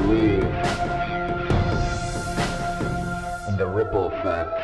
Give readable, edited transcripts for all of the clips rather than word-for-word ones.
believe in the ripple effect.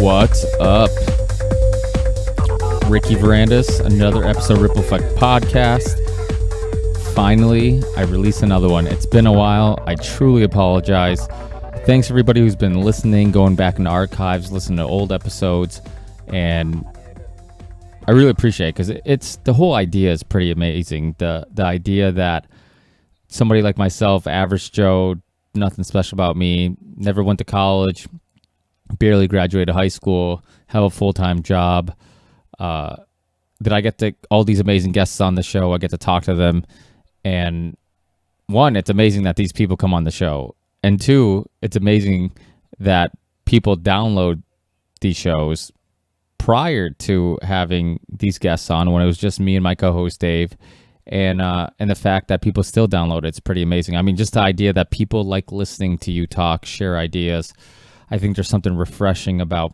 What's up? Ricky Verandas, another episode of Ripple Effect Podcast. Finally, I released another one. It's been a while. I truly apologize. Thanks everybody who's been listening, going back in the archives, listening to old episodes, and I really appreciate it because it's the whole idea is pretty amazing. The idea that somebody like myself, average Joe, nothing special about me, never went to college, barely graduated high school, have a full-time job, that I get to all these amazing guests on the show. I get to talk to them, and one, it's amazing that these people come on the show, and two, it's amazing that people download these shows prior to having these guests on, when it was just me and my co-host Dave, and the fact that people still download it's pretty amazing. I mean, just the idea that people like listening to you talk, share ideas. I think there's something refreshing about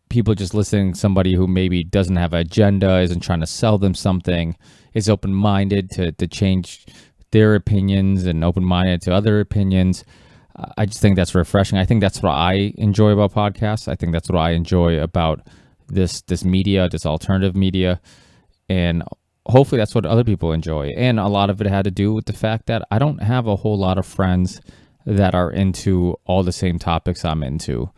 people just listening to somebody who maybe doesn't have an agenda, isn't trying to sell them something, is open-minded to change their opinions and open-minded to other opinions. I just think that's refreshing. I think that's what I enjoy about podcasts. I think that's what I enjoy about this media, this alternative media. And hopefully that's what other people enjoy. And a lot of it had to do with the fact that I don't have a whole lot of friends that are into all the same topics I'm into.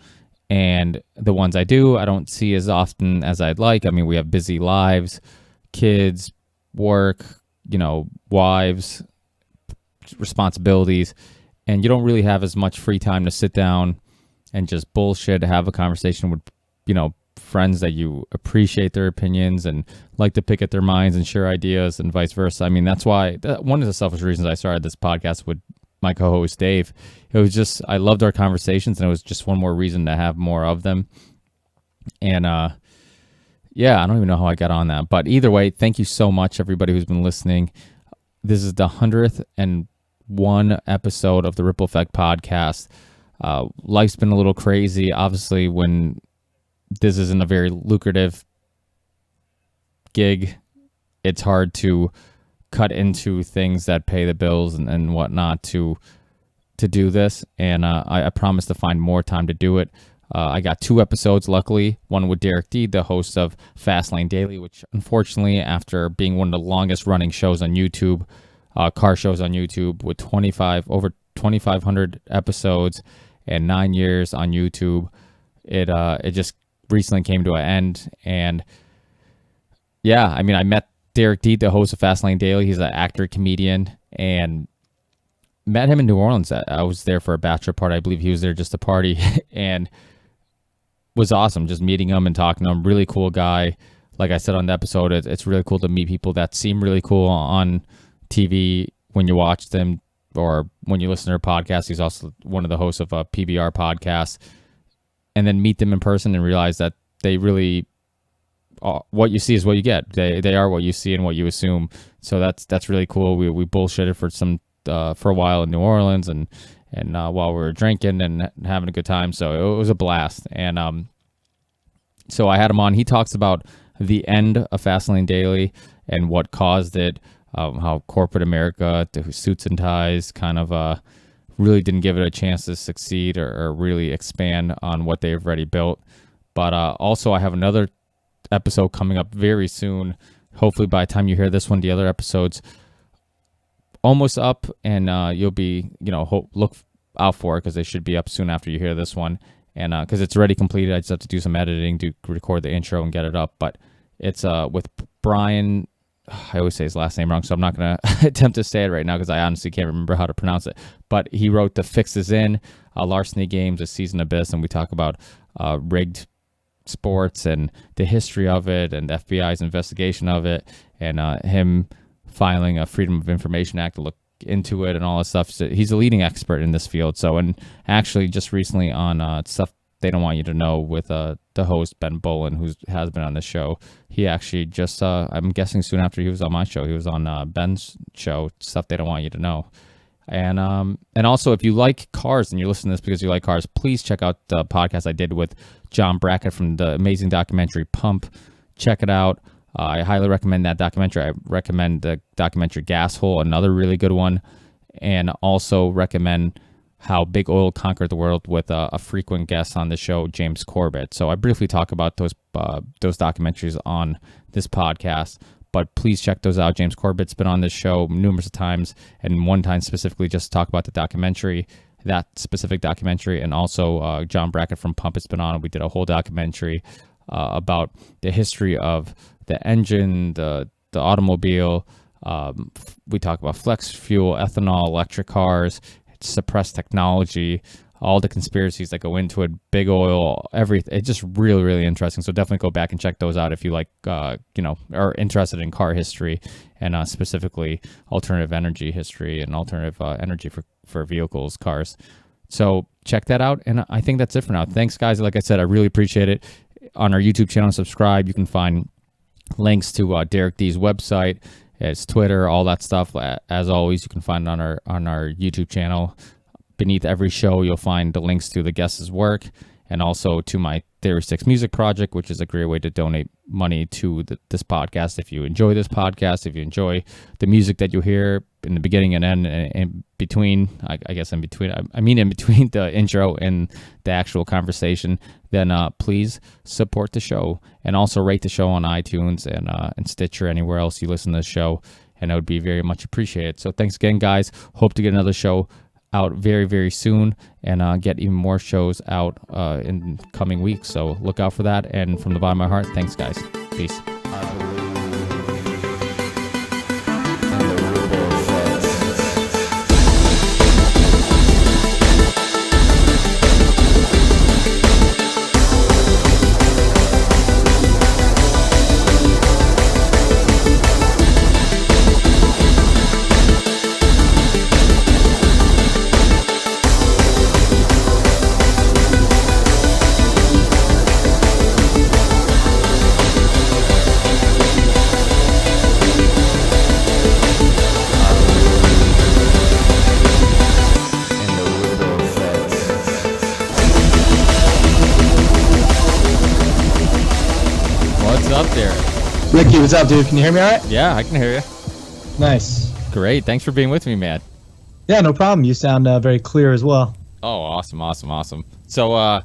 And the ones I do, I don't see as often as I'd like. I mean, we have busy lives, kids, work, wives, responsibilities, and you don't really have as much free time to sit down and just bullshit, have a conversation with, friends that you appreciate their opinions and like to pick at their minds and share ideas and vice versa. I mean, that's why one of the selfish reasons I started this podcast with my co-host Dave. It was just, I loved our conversations, and it was just one more reason to have more of them. And yeah, I don't even know how I got on that, but either way, thank you so much everybody who's been listening. This is the 101 episode of the Ripple Effect Podcast. Life's been a little crazy. Obviously, when this isn't a very lucrative gig, it's hard to cut into things that pay the bills and whatnot to do this, and I promise to find more time to do it. I got 2 episodes, luckily, one with Derek D, the host of Fastlane Daily, which unfortunately, after being one of the longest running shows on YouTube, car shows on YouTube, with over 2,500 episodes and 9 years on YouTube, it just recently came to an end. And yeah, I mean, I met Derek D, the host of Fastlane Daily. He's an actor, comedian, and met him in New Orleans. I was there for a bachelor party. I believe he was there just to party, and was awesome just meeting him and talking to him. Really cool guy. Like I said on the episode, it's really cool to meet people that seem really cool on TV when you watch them or when you listen to their podcast. He's also one of the hosts of a PBR Podcast, and then meet them in person and realize that they really, what you see is what you get. They are what you see and what you assume. So that's really cool. We bullshitted for a while in New Orleans and while we were drinking and having a good time. So it was a blast. And so I had him on. He talks about the end of Fastlane Daily and what caused it. How corporate America, to suits and ties, kind of really didn't give it a chance to succeed or really expand on what they've already built. But also I have another episode coming up very soon. Hopefully by the time you hear this one, the other episode's almost up, and you'll be, look out for it, because they should be up soon after you hear this one. And because it's already completed, I just have to do some editing to record the intro and get it up. But it's with Brian. I always say his last name wrong, so I'm not going to attempt to say it right now because I honestly can't remember how to pronounce it. But he wrote the Fixes In, Larceny Games, A Season Abyss, and we talk about rigged sports and the history of it and the FBI's investigation of it, and him filing a Freedom of Information Act to look into it and all that stuff. So he's a leading expert in this field. So, and actually just recently on Stuff They Don't Want You to Know with the host Ben Bolin, who has been on the show, he actually just I'm guessing soon after he was on my show, he was on Ben's show, Stuff They Don't Want You to Know. And also, if you like cars and you're listening to this because you like cars, please check out the podcast I did with John Brackett from the amazing documentary Pump. Check it out. I highly recommend that documentary. I recommend the documentary Gas Hole, another really good one, and also recommend How Big Oil Conquered the World with a frequent guest on the show, James Corbett. So I briefly talk about those documentaries on this podcast, but please check those out. James Corbett's been on this show numerous times, and one time specifically just to talk about the documentary, that specific documentary, and also John Brackett from Pump has been on. We did a whole documentary about the history of the engine, the automobile. We talk about flex fuel, ethanol, electric cars, suppressed technology, all the conspiracies that go into it, big oil, everything. It's just really, really interesting. So definitely go back and check those out if you like, are interested in car history and specifically alternative energy history and alternative energy for vehicles, cars. So check that out. And I think that's it for now. Thanks, guys. Like I said, I really appreciate it. On our YouTube channel, subscribe. You can find links to Derek D's website, his Twitter, all that stuff. As always, you can find it on our YouTube channel. Beneath every show, you'll find the links to the guests' work and also to my Theory 6 music project, which is a great way to donate money to this podcast. If you enjoy this podcast, if you enjoy the music that you hear in the beginning and end and in between, I guess in between, I mean in between the intro and the actual conversation, then please support the show and also rate the show on iTunes and Stitcher, anywhere else you listen to the show, and it would be very much appreciated. So thanks again, guys. Hope to get another show out very, very soon and get even more shows out in coming weeks. So look out for that. And from the bottom of my heart, thanks, guys. Peace. Ricky, what's up, dude? Can you hear me all right? Yeah, I can hear you. Nice. Great. Thanks for being with me, man. Yeah, no problem. You sound very clear as well. Oh, awesome. So,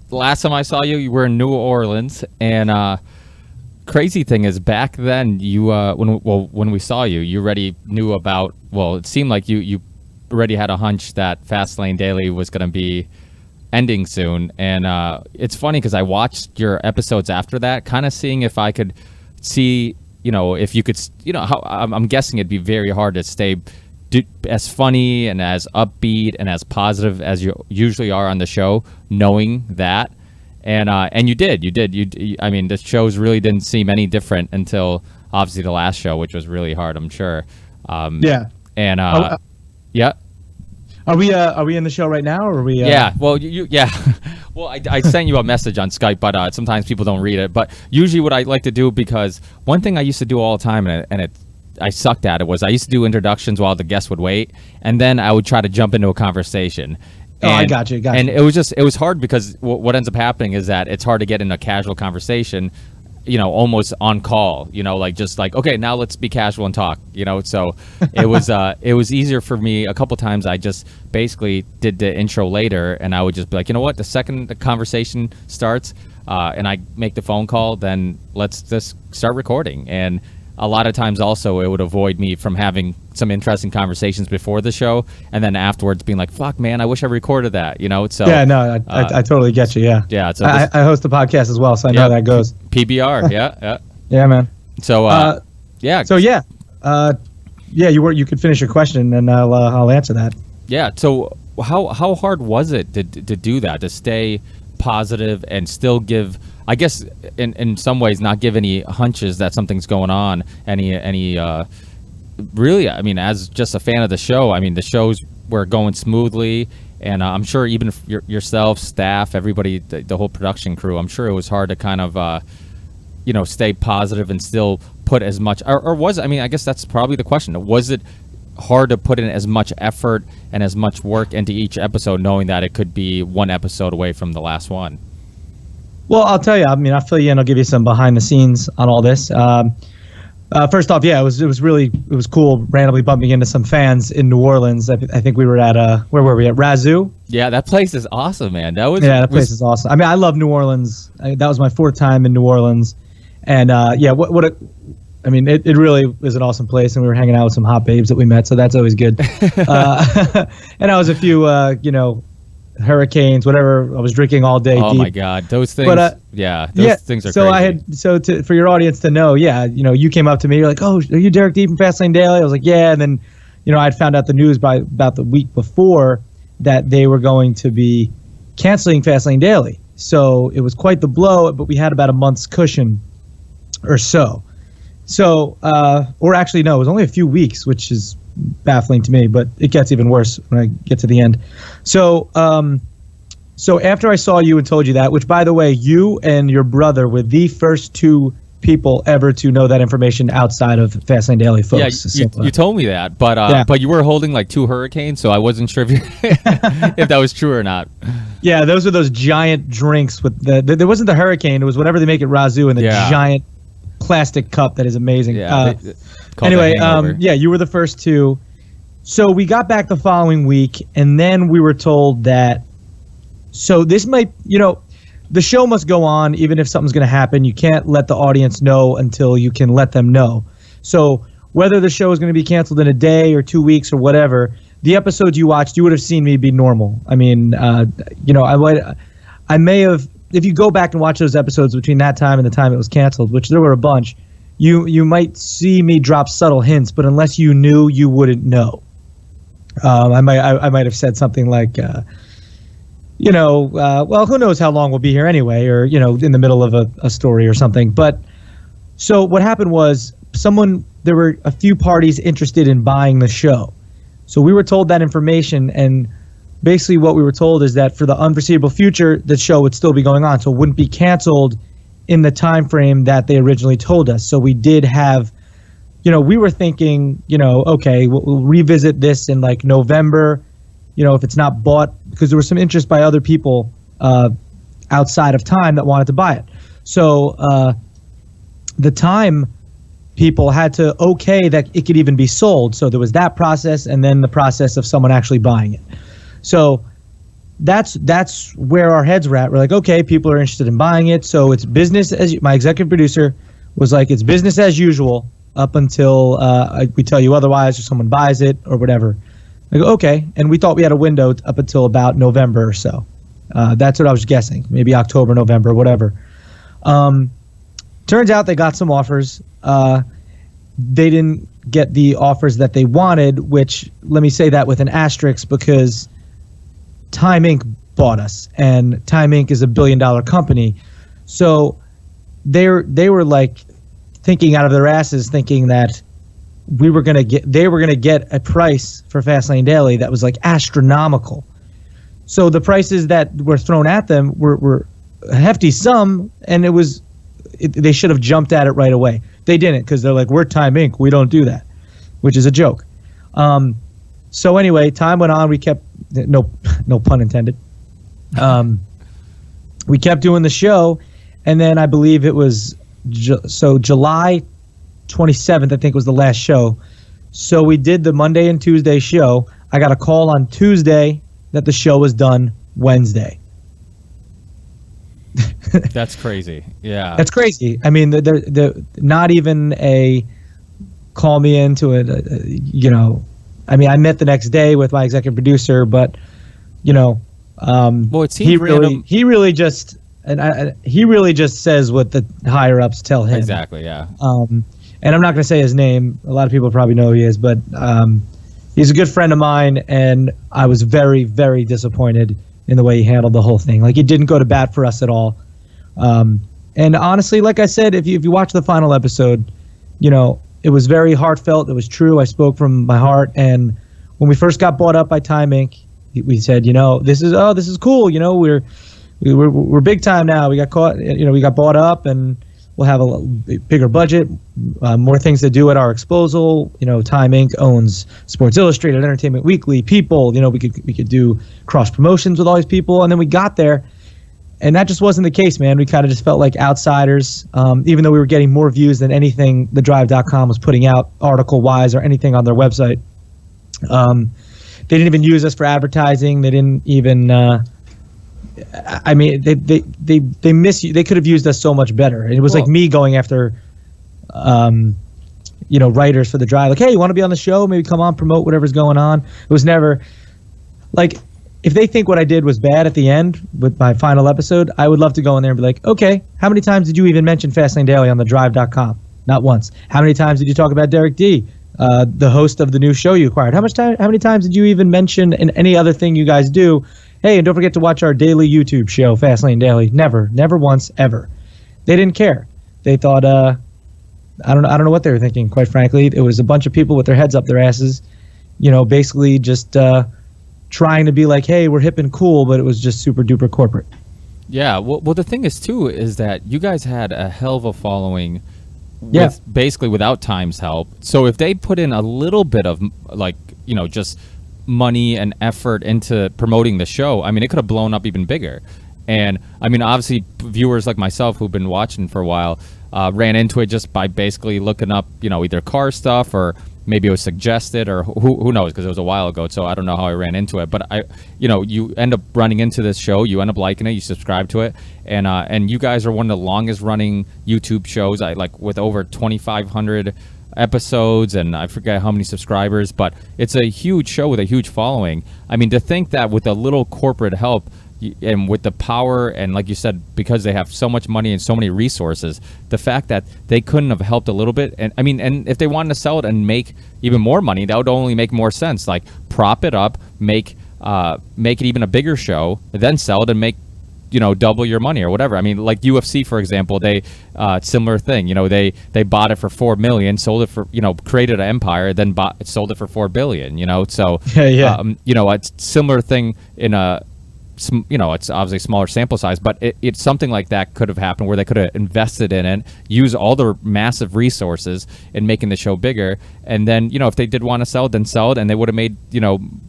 last time I saw you, you were in New Orleans, and crazy thing is, back then, you when we saw you, you already knew about. Well, it seemed like you already had a hunch that Fastlane Daily was going to be ending soon, and it's funny because I watched your episodes after that, kind of seeing if I could see, if you could, how I'm guessing it'd be very hard to stay as funny and as upbeat and as positive as you usually are on the show, knowing that, and you did. I mean, the shows really didn't seem any different until obviously the last show, which was really hard, I'm sure. Yeah. And yeah. Are we in the show right now, or are we? Yeah. Well, yeah. Well, I sent you a message on Skype, but sometimes people don't read it. But usually, what I like to do, because one thing I used to do all the time, and I sucked at it, was I used to do introductions while the guests would wait, and then I would try to jump into a conversation. I got you. And it was hard because what ends up happening is that it's hard to get in a casual conversation, almost on call, okay, now let's be casual and talk, so it was easier for me. A couple times I just basically did the intro later, and I would just be like, what, the second the conversation starts, and I make the phone call, then let's just start recording. And a lot of times also it would avoid me from having some interesting conversations before the show, and then afterwards being like, fuck, man, I wish I recorded that, so yeah, no, I totally get you. Yeah, so I host a podcast as well, so I know how that goes. PBR. yeah Yeah, man. So you could finish your question and I'll answer that. Yeah. So how hard was it to do that, to stay positive and still give, I guess, in some ways, not give any hunches that something's going on. Really, I mean, as just a fan of the show, I mean, the shows were going smoothly, and I'm sure even yourself, staff, everybody, the whole production crew, I'm sure it was hard to kind of, stay positive and still put as much, or was it, I mean, I guess that's probably the question. Was it hard to put in as much effort and as much work into each episode, knowing that it could be one episode away from the last one? Well, I'll tell you, I mean, I'll fill you in, I'll give you some behind the scenes on all this. First off, yeah, it was cool randomly bumping into some fans in New Orleans. I think we were at where were we at? Razoo? Yeah, that place is awesome, man. That place is awesome. I mean, I love New Orleans. That was my 4th time in New Orleans, and it really was an awesome place, and we were hanging out with some hot babes that we met, so that's always good. And I was a few hurricanes, whatever. I was drinking all day. Oh deep. My God, those things! Those things are so crazy. For your audience to know, you came up to me, you're like, "Oh, are you Derek Deep from Fastlane Daily?" I was like, "Yeah," and then, I'd found out the news about the week before that they were going to be canceling Fastlane Daily. So it was quite the blow, but we had about a month's cushion or so. So, or actually, no, it was only a few weeks, which is baffling to me, but it gets even worse when I get to the end. So after I saw you and told you that, which, by the way, you and your brother were the first 2 people ever to know that information outside of Fastlane Daily, folks. Yeah, you told me that, but you were holding like 2 hurricanes, so I wasn't sure if that was true or not. Yeah, those were those giant drinks with there wasn't the hurricane, it was whatever they make at Razoo in the giant plastic cup that is amazing. Anyway, you were the first 2. So we got back the following week, and then we were told that, so this might, the show must go on even if something's going to happen. You can't let the audience know until you can let them know. So whether the show is going to be canceled in a day or 2 weeks or whatever, the episodes you watched, you would have seen me be normal. I mean, I may have, if you go back and watch those episodes between that time and the time it was canceled, which there were a bunch, you might see me drop subtle hints, but unless you knew, you wouldn't know. I might have said something like, well, who knows how long we'll be here anyway, or, in the middle of a story or something. But so what happened was there were a few parties interested in buying the show. So we were told that information, and basically what we were told is that for the unforeseeable future, the show would still be going on. So it wouldn't be canceled in the time frame that they originally told us. So we did have, we were thinking, okay, we'll revisit this in like November, if it's not bought, because there was some interest by other people outside of Time that wanted to buy it. So the Time people had to okay that it could even be sold. So there was that process, and then the process of someone actually buying it. So that's where our heads were at. We're like, okay, people are interested in buying it, so it's business as my executive producer was like, it's business as usual up until we tell you otherwise, or someone buys it or whatever. I go, okay, and we thought we had a window up until about November or so. That's what I was guessing, maybe October, November, whatever. Turns out they got some offers. They didn't get the offers that they wanted, which, let me say that with an asterisk, because Time Inc. bought us, and Time Inc. is $1 billion company. So they were like thinking out of their asses, thinking that they were gonna get a price for Fastlane Daily that was like astronomical. So the prices that were thrown at them were a hefty sum, and they should have jumped at it right away. They didn't, because they're like, we're Time Inc. We don't do that, which is a joke. So anyway, time went on. We kept, no pun intended. We kept doing the show, and then I believe it was July 27th, I think, was the last show. So we did the Monday and Tuesday show. I got a call on Tuesday that the show was done Wednesday. That's crazy. Yeah. That's crazy. I mean, they're not even a call me into it, I mean, I met the next day with my executive producer, but, well, it seems he really just says what the higher ups tell him. Exactly. Yeah. And I'm not going to say his name. A lot of people probably know who he is, but he's a good friend of mine, and I was very, very disappointed in the way he handled the whole thing. Like, it didn't go to bat for us at all. And honestly, like I said, if you watch the final episode, it was very heartfelt. It was true. I spoke from my heart. And when we first got bought up by Time Inc., we said, this is cool. We're big time now. We got caught. We got bought up, and we'll have a bigger budget, more things to do at our disposal. Time Inc. owns Sports Illustrated, Entertainment Weekly, People. We could do cross promotions with all these people. And then we got there, and that just wasn't the case, man. We kind of just felt like outsiders, even though we were getting more views than anything thedrive.com was putting out article-wise or anything on their website. They didn't even use us for advertising. They didn't even. They miss you. They could have used us so much better. And it was like me going after, writers for the Drive. Like, hey, you want to be on the show? Maybe come on, promote whatever's going on. It was never like, if they think what I did was bad at the end with my final episode, I would love to go in there and be like, okay, how many times did you even mention Fastlane Daily on thedrive.com? Not once. How many times did you talk about Derek D, the host of the new show you acquired? How many times did you even mention in any other thing you guys do? Hey, and don't forget to watch our daily YouTube show, Fastlane Daily. Never once, ever. They didn't care. They thought, I don't know what they were thinking, quite frankly. It was a bunch of people with their heads up their asses, basically just trying to be like, hey, we're hip and cool, but it was just super duper corporate. Yeah, well, the thing is, too, is that you guys had a hell of a following basically without Time's help. So if they put in a little bit of, just money and effort into promoting the show, I mean, it could have blown up even bigger. And I mean, obviously viewers like myself who've been watching for a while ran into it just by basically looking up, either car stuff, or maybe it was suggested, or who knows, because it was a while ago, so I don't know how I ran into it. But you end up running into this show, you end up liking it, you subscribe to it, and you guys are one of the longest running YouTube shows, with over 2,500 episodes, and I forget how many subscribers, but it's a huge show with a huge following. I mean, to think that with a little corporate help and with the power, and like you said, because they have so much money and so many resources, the fact that they couldn't have helped a little bit, and I mean, and if they wanted to sell it and make even more money, that would only make more sense. Like, prop it up, make it even a bigger show, then sell it and make double your money or whatever. I mean, like UFC, for example, they similar thing. They bought it for $4 million, sold it for created an empire, then sold it for $4 billion. So a similar thing in a. It's obviously a smaller sample size, but it's something like that could have happened where they could have invested in it, use all their massive resources in making the show bigger, and then if they did want to sell it, then sell it, and they would have made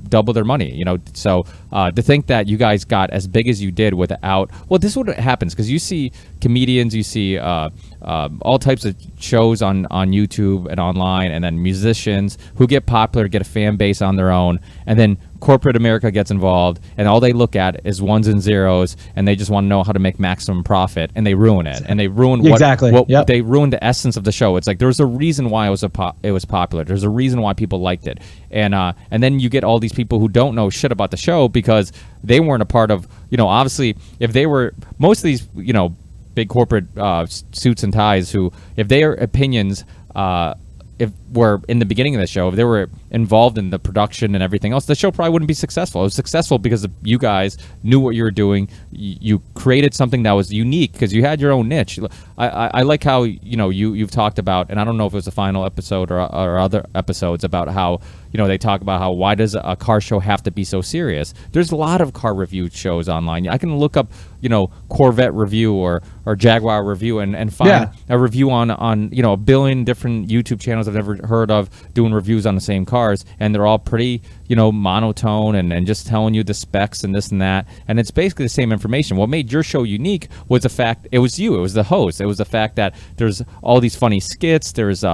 double their money. So to think that you guys got as big as you did without, well, this is what happens, because you see comedians, you see all types of shows on YouTube and online, and then musicians who get popular, get a fan base on their own, and then corporate America gets involved, and all they look at is ones and zeros, and they just want to know how to make maximum profit, and they ruin it, and they ruin they ruined the essence of the show. It's like there's a reason why it was popular. There's a reason why people liked it, and then you get all these people who don't know shit about the show because they weren't a part of. Obviously, if they were, most of these big corporate suits and ties, who, if their opinions if were in the beginning of the show, if they were involved in the production and everything else, the show probably wouldn't be successful. It was successful because you guys knew what you were doing. You created something that was unique because you had your own niche. I like how you've talked about, and I don't know if it was the final episode or other episodes, about how they talk about how, why does a car show have to be so serious? There's a lot of car review shows online. I can look up Corvette review or Jaguar review and find a review on a billion different YouTube channels I've never heard of doing reviews on the same cars, and they're all pretty monotone and just telling you the specs and this and that, and it's basically the same information. What made your show unique was the fact it was you, it was the host, it was the fact that there's all these funny skits, there's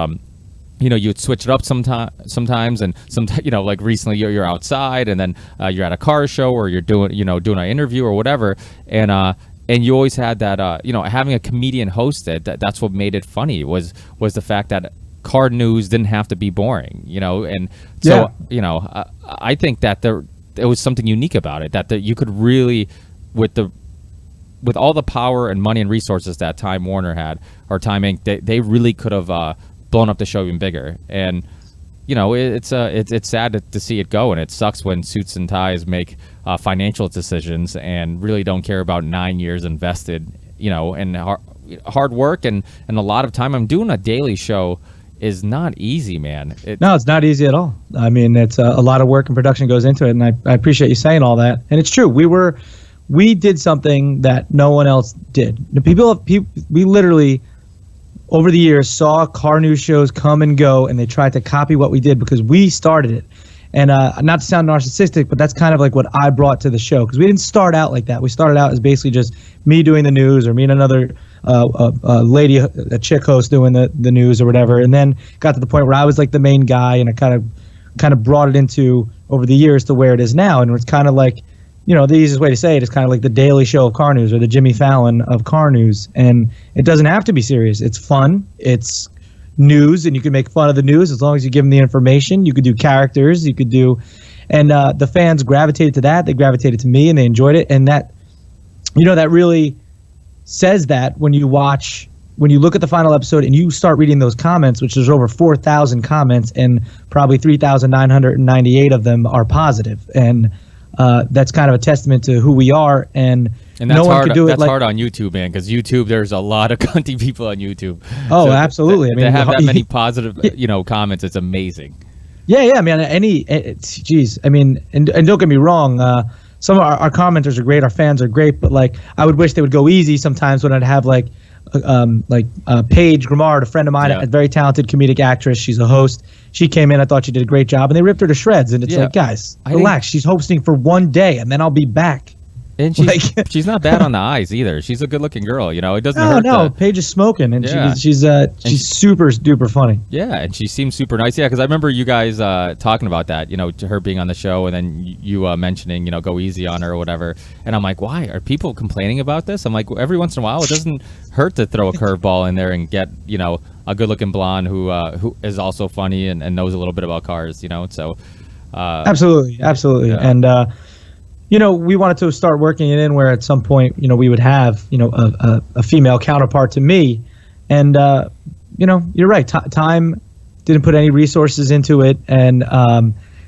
you'd switch it up sometimes, and like recently you're outside, and then you're at a car show, or you're doing an interview or whatever, and you always had that having a comedian host it. That's what made it funny, was the fact that car news didn't have to be boring, and so I think that there was something unique about it, that you could really, with all the power and money and resources that Time Warner had, or Time Inc., they really could have blown up the show even bigger. And it's sad to see it go, and it sucks when suits and ties make financial decisions and really don't care about 9 years invested, and hard work and a lot of time. I'm doing a daily show is not easy, man. No, it's not easy at all. I mean, it's a lot of work and production goes into it, and I appreciate you saying all that. And it's true. We did something that no one else did. We literally, over the years, saw car news shows come and go, and they tried to copy what we did because we started it. And not to sound narcissistic, but that's kind of like what I brought to the show, because we didn't start out like that. We started out as basically just me doing the news, or me and another a chick host doing the news or whatever, and then got to the point where I was like the main guy, and I kind of brought it into over the years to where it is now. And it's kind of like, the easiest way to say it is kind of like the Daily Show of car news, or the Jimmy Fallon of car news. And it doesn't have to be serious. It's fun. It's news, and you can make fun of the news as long as you give them the information. You could do characters, and the fans gravitated to that. They gravitated to me, and they enjoyed it. And that, that really says that when you look at the final episode and you start reading those comments, which there's over 4,000 comments, and probably 3,998 of them are positive. And that's kind of a testament to who we are. And that's no one could do it. That's hard on YouTube, man, because YouTube, there's a lot of cunty people on YouTube. Oh, so absolutely. To have that many positive, comments, it's amazing. Yeah. I mean, and don't get me wrong. Some of our commenters are great. Our fans are great, but like, I would wish they would go easy sometimes when I'd have Paige Grimard, a friend of mine, a very talented comedic actress. She's a host. She came in. I thought she did a great job, and they ripped her to shreds. And it's like, guys, relax. She's hosting for one day, and then I'll be back. And she's not bad on the eyes either. She's a good-looking girl. It doesn't hurt. No, Paige is smoking, and she's super duper funny. Yeah, and she seems super nice. Yeah, because I remember you guys talking about that. To her being on the show, and then you mentioning go easy on her or whatever. And I'm like, why are people complaining about this? I'm like, every once in a while, it doesn't hurt to throw a curveball in there and get a good-looking blonde who is also funny and knows a little bit about cars. So absolutely, yeah. And we wanted to start working it in where at some point, we would have, a female counterpart to me. And, you're right. Time didn't put any resources into it. And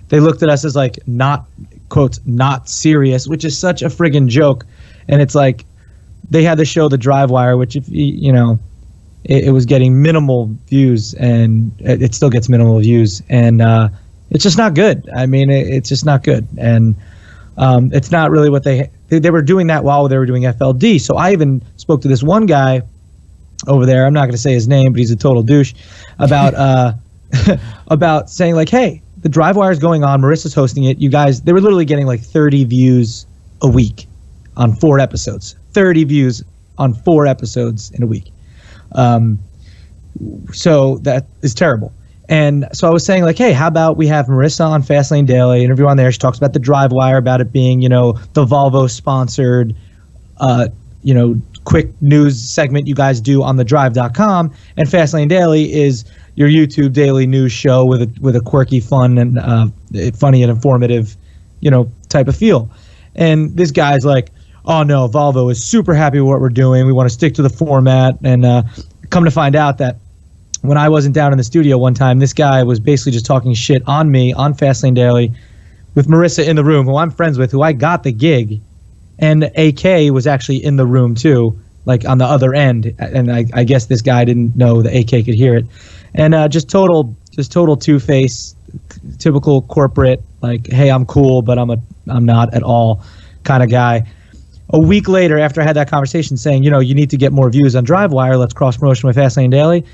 they looked at us as like not, quotes, not serious, which is such a friggin' joke. And it's like they had the show The Drive Wire, which, if it was getting minimal views, and it still gets minimal views. And it's just not good. I mean, it's just not good. And it's not really what they were doing that while they were doing FLD. So I even spoke to this one guy over there. I'm not going to say his name, but he's a total douche about about saying like, hey, the Drive Wire is going on. Marissa's hosting it. You guys, they were literally getting like 30 views a week on 4 episodes. 30 views on 4 episodes in a week. So that is terrible. And so I was saying, like, hey, how about we have Marissa on Fastlane Daily, interview on there. She talks about the Drive Wire, about it being, the Volvo sponsored, quick news segment you guys do on thedrive.com. And Fastlane Daily is your YouTube daily news show with a quirky, fun, and funny and informative, type of feel. And this guy's like, oh no, Volvo is super happy with what we're doing. We want to stick to the format. And come to find out that when I wasn't down in the studio one time, this guy was basically just talking shit on me on Fastlane Daily with Marissa in the room, who I'm friends with, who I got the gig. And AK was actually in the room too, like on the other end. And I guess this guy didn't know the AK could hear it. And just total two-face, typical corporate, like, hey, I'm cool, but I'm not at all kind of guy. A week later, after I had that conversation saying, you need to get more views on DriveWire, let's cross-promotion with Fastlane Daily,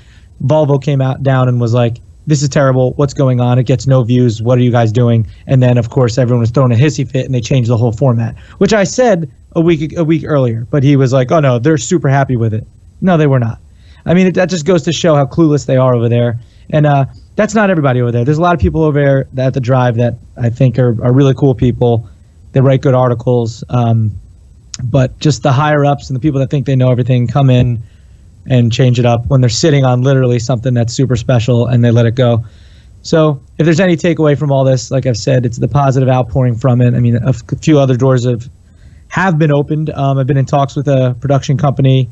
Volvo came down and was like, this is terrible. What's going on? It gets no views. What are you guys doing? And then, of course, everyone was throwing a hissy fit, and they changed the whole format, which I said a week earlier. But he was like, oh, no, they're super happy with it. No, they were not. I mean, that just goes to show how clueless they are over there. And that's not everybody over there. There's a lot of people over there at the Drive that I think are really cool people. They write good articles. But just the higher-ups and the people that think they know everything come in and change it up when they're sitting on literally something that's super special, and they let it go. So if there's any takeaway from all this, like I've said, it's the positive outpouring from it. I mean, a few other doors have been opened. I've been in talks with a production company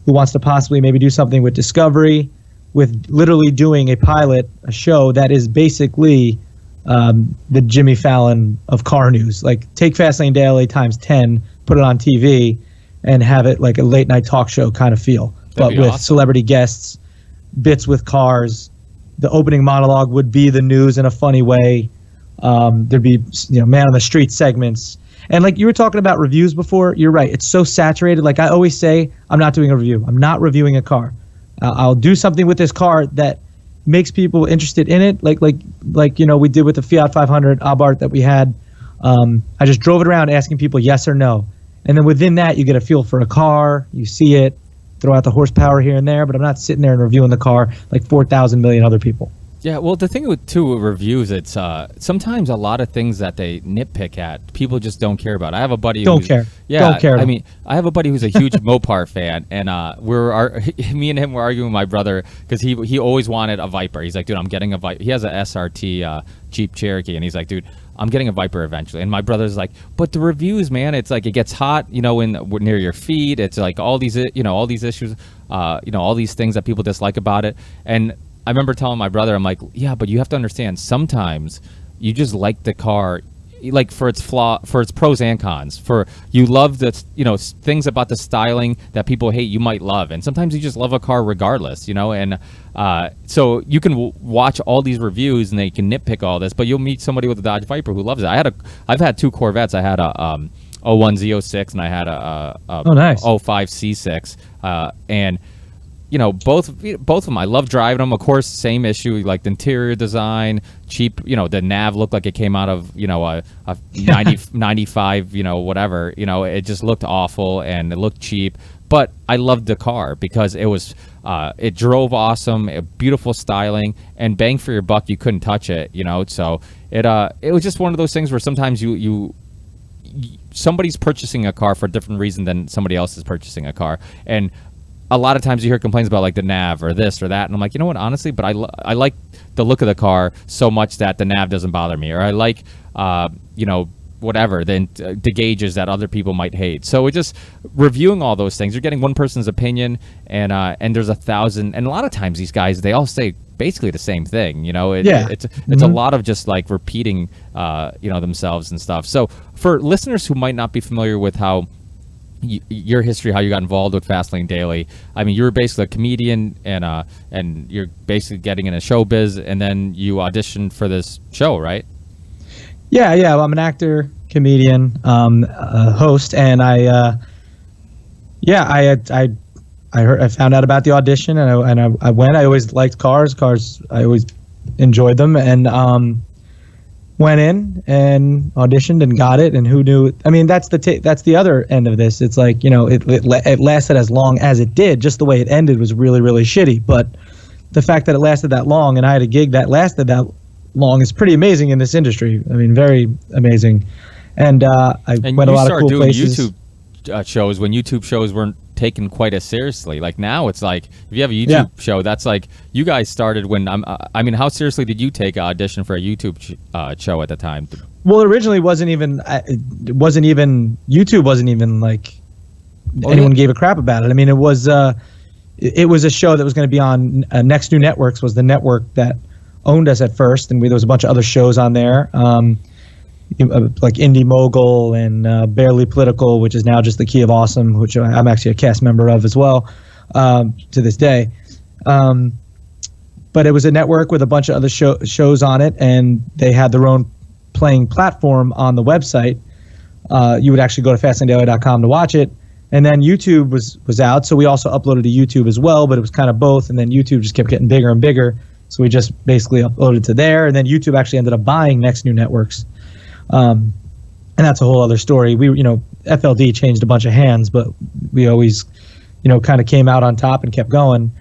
who wants to possibly maybe do something with Discovery. with literally doing a show that is basically the Jimmy Fallon of car news. Like, take Fastlane Daily times 10, put it on TV, and have it like a late night talk show kind of feel, but with celebrity guests, bits with cars. The opening monologue would be the news in a funny way. There'd be, man on the street segments. And like you were talking about reviews before, you're right. It's so saturated. Like I always say, I'm not doing a review. I'm not reviewing a car. I'll do something with this car that makes people interested in it. Like we did with the Fiat 500 Abarth that we had. I just drove it around asking people yes or no. And then within that, you get a feel for a car. You see it, throw out the horsepower here and there, but I'm not sitting there and reviewing the car like 4,000 million other people. Yeah, well, the thing with reviews, it's sometimes a lot of things that they nitpick at, people just don't care about. I have a buddy don't care. I mean, I have a buddy who's a huge Mopar fan, and me and him were arguing with my brother because he always wanted a Viper. He's like, dude, I'm getting a Viper. He has a SRT Jeep Cherokee, and he's like, dude, I'm getting a Viper eventually. And my brother's like, but the reviews, man, it's like it gets hot, near your feet. It's like all these issues, all these things that people dislike about it, and I remember telling my brother, I'm like, yeah, but you have to understand, sometimes you just like the car, like for its pros and cons. For you love the, things about the styling that people hate, you might love, and sometimes you just love a car regardless, And so you can watch all these reviews and they can nitpick all this, but you'll meet somebody with a Dodge Viper who loves it. I've had two Corvettes. I had a 01 Z06 and I had a nice 05 C6, and both of them, I love driving them. Of course, same issue, like the interior design, cheap, the nav looked like it came out of, a 95, whatever, it just looked awful and it looked cheap. But I loved the car because it was, it drove awesome, beautiful styling, and bang for your buck, you couldn't touch it, So it was just one of those things where sometimes somebody's purchasing a car for a different reason than somebody else is purchasing a car. And a lot of times you hear complaints about like the nav or this or that, and I'm like, you know what, honestly, but I like the look of the car so much that the nav doesn't bother me, or I like whatever the gauges that other people might hate. So we're just reviewing all those things. You're getting one person's opinion, and there's 1,000, and a lot of times these guys, they all say basically the same thing. It's a lot of just like repeating themselves and stuff. So for listeners who might not be familiar with how your history, how you got involved with Fastlane Daily. I mean, you were basically a comedian, and you're basically getting in a showbiz, and then you auditioned for this show, right? Yeah. Well, I'm an actor, comedian, host, and I found out about the audition, and I went. I always liked cars. I always enjoyed them, and went in and auditioned and got it, and who knew? I mean, that's the other end of this. It's like, it lasted as long as it did. Just the way it ended was really, really shitty. But the fact that it lasted that long, and I had a gig that lasted that long, is pretty amazing in this industry. I mean, very amazing. And I went a lot of cool places. YouTube shows when YouTube shows weren't taken quite as seriously. Like now, it's like if you have a YouTube show, that's like you guys started when I mean, how seriously did you take audition for a YouTube show at the time? Well, originally YouTube wasn't even like anyone gave a crap about it. I mean, it was a show that was going to be on Next New Networks, was the network that owned us at first, and there was a bunch of other shows on there. Like Indie Mogul and Barely Political, which is now just the Key of Awesome, which I'm actually a cast member of as well to this day. But it was a network with a bunch of other shows on it, and they had their own playing platform on the website. You would actually go to fastlanddaily.com to watch it. And then YouTube was out, so we also uploaded to YouTube as well, but it was kind of both, and then YouTube just kept getting bigger and bigger. So we just basically uploaded to there, and then YouTube actually ended up buying Next New Networks. And that's a whole other story. FLD changed a bunch of hands, but we always, kind of came out on top and kept going.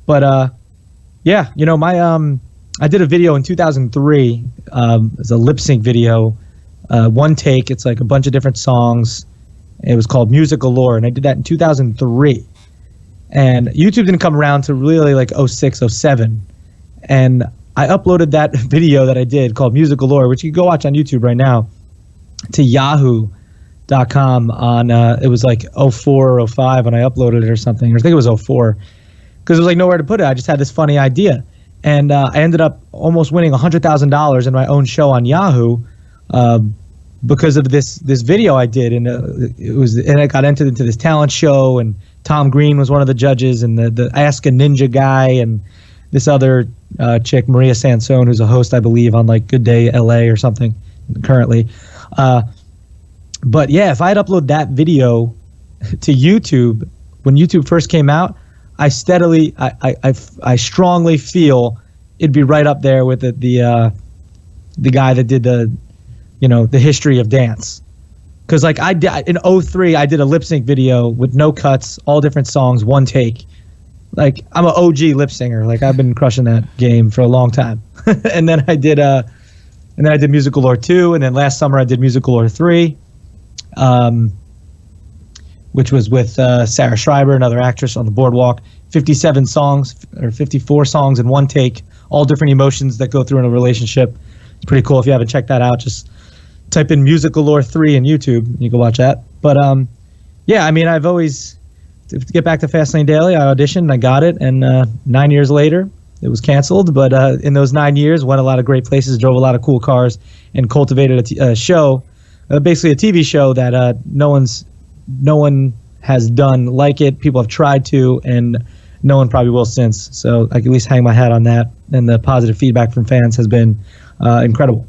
But I did a video in 2003. It's a lip sync video, one take. It's like a bunch of different songs. It was called Music Galore, and I did that in 2003. And YouTube didn't come around to really like 06, 07. And I uploaded that video that I did called Music Galore, which you can go watch on YouTube right now, to yahoo.com on, it was like 04 or 05 when I uploaded it or something. I think it was 04. because there was like nowhere to put it. I just had this funny idea, and I ended up almost winning $100,000 in my own show on Yahoo, because of this video I did, and I got entered into this talent show, and Tom Green was one of the judges, and the Ask a Ninja guy, and this other chick, Maria Sansone, who's a host, I believe, on like Good Day LA or something currently. But yeah, if I had uploaded that video to YouTube when YouTube first came out, I strongly feel it'd be right up there with the guy that did the history of dance. Because like in 2003, I did a lip sync video with no cuts, all different songs, one take. Like I'm an OG lip singer. Like I've been crushing that game for a long time. And then I did Musical Lore 2, and then last summer I did Musical Lore 3, which was with Sarah Schreiber, another actress on the boardwalk. 57 songs or 54 songs in one take, all different emotions that go through in a relationship. It's pretty cool. If you haven't checked that out, just type in Musical Lore 3 in YouTube. You can watch that. But yeah, I mean, I've always, to get back to Fastlane Daily, I auditioned, I got it, and 9 years later, it was canceled. But in those 9 years, went a lot of great places, drove a lot of cool cars, and cultivated a show, basically a TV show that no one has done like it. People have tried to, and no one probably will since. So I can at least hang my hat on that. And the positive feedback from fans has been incredible.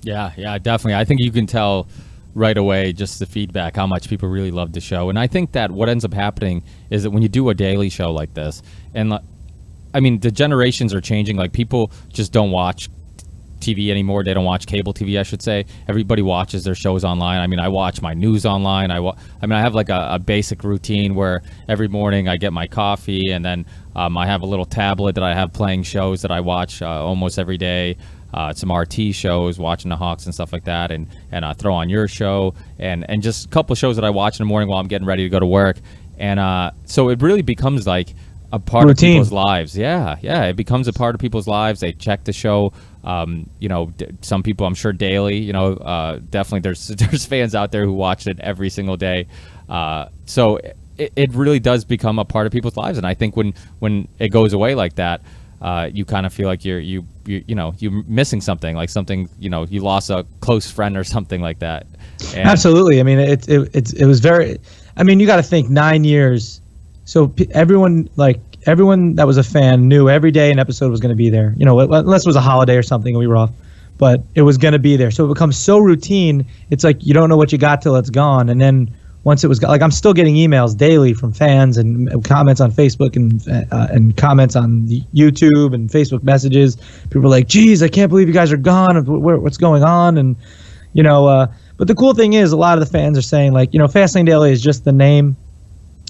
Yeah, definitely. I think you can tell right away just the feedback, how much people really love the show. And I think that what ends up happening is that when you do a daily show like this, and I mean, the generations are changing. Like people just don't watch TV anymore. They don't watch cable TV, I should say. Everybody watches their shows online. I mean, I watch my news online. I have like a basic routine where every morning I get my coffee, and then I have a little tablet that I have playing shows that I watch almost every day. Some RT shows, watching the Hawks and stuff like that, and I throw on your show, and just a couple of shows that I watch in the morning while I'm getting ready to go to work. And so it really becomes like a part routine of people's lives. Yeah, it becomes a part of people's lives. They check the show. Some people, I'm sure, daily. Definitely there's fans out there who watch it every single day. So it really does become a part of people's lives. And I think when it goes away like that, you kind of feel like you're missing something, like something, you lost a close friend or something like that. And absolutely. I mean, it was very. I mean, you got to think 9 years. So everyone that was a fan knew every day an episode was going to be there. Unless it was a holiday or something and we were off, but it was going to be there. So it becomes so routine. It's like you don't know what you got till it's gone. And then once it was like, I'm still getting emails daily from fans and comments on Facebook and comments on YouTube and Facebook messages. People are like, "Geez, I can't believe you guys are gone. What's going on?" And but the cool thing is, a lot of the fans are saying like, Fastlane Daily is just the name.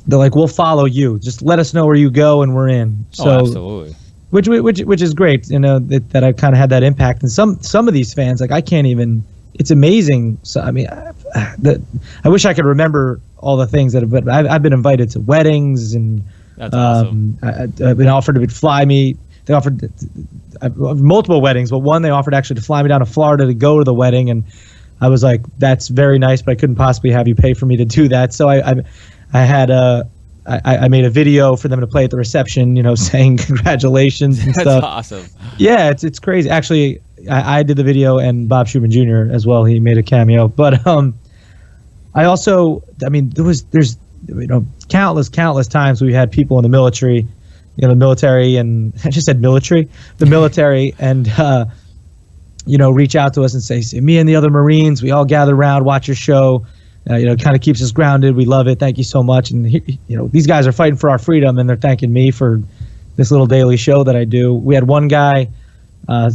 They're like, we'll follow you. Just let us know where you go, and we're in. So, absolutely. Which is great. That I kind of had that impact. And some of these fans, like I can't even. It's amazing. So I mean, I wish I could remember all the things but I've been invited to weddings, and that's awesome. I've been offered to fly me. They offered multiple weddings, but one they offered actually to fly me down to Florida to go to the wedding, and I was like, that's very nice, but I couldn't possibly have you pay for me to do that. So I made a video for them to play at the reception, saying congratulations and stuff. That's awesome. Yeah, it's crazy. Actually, I did the video, and Bob Schumann Jr. as well. He made a cameo. But I also, I mean, there's countless times we had people in the military, the military, and I just said military, the military, and reach out to us and say, me and the other Marines, we all gather around, watch your show. Kind of keeps us grounded. We love it. Thank you so much. And these guys are fighting for our freedom, and they're thanking me for this little daily show that I do. We had one guy I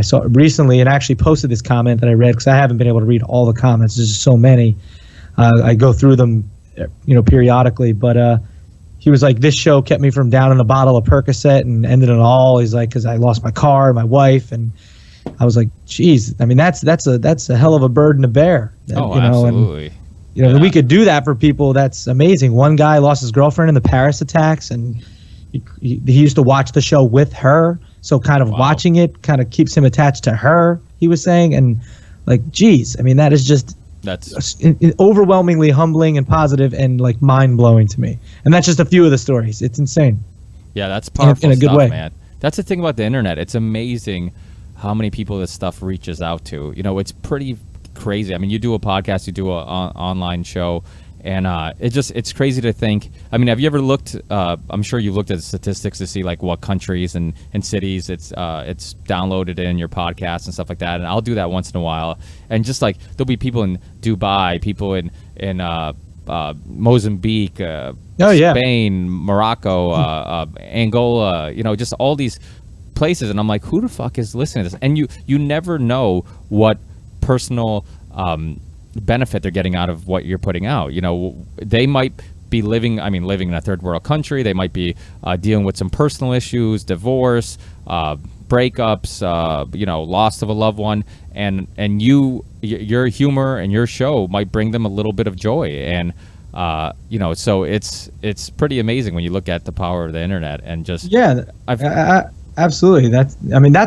saw recently, and actually posted this comment that I read, because I haven't been able to read all the comments. There's just so many. I go through them, periodically. But he was like, this show kept me from downing a bottle of Percocet and ended it all. He's like, because I lost my car, my wife, and I was like, geez, I mean, that's a hell of a burden to bear. Absolutely. And, we could do that for people. That's amazing. One guy lost his girlfriend in the Paris attacks, and he used to watch the show with her. So kind of watching it kind of keeps him attached to her, he was saying. And like, geez, I mean, that is just That's overwhelmingly humbling and positive and like mind blowing to me. And that's just a few of the stories. It's insane. Yeah, that's powerful in a good stuff, way. man. That's the thing about the internet. It's amazing how many people this stuff reaches out to. You know, it's pretty crazy. I mean, you do a podcast, you do a online show, and it's crazy to think. I mean, have you ever looked? I'm sure you looked at the statistics to see like what countries and cities it's downloaded in your podcast and stuff like that. And I'll do that once in a while. And just like there'll be people in Dubai, people in Mozambique, Spain, Morocco, Angola. You know, just all these places. And I'm like, who the fuck is listening to this? And you never know what personal benefit they're getting out of what you're putting out. You know, they might be living in a third world country. They might be dealing with some personal issues, divorce, breakups, loss of a loved one, and your humor and your show might bring them a little bit of joy. And so it's pretty amazing when you look at the power of the internet and just absolutely. That's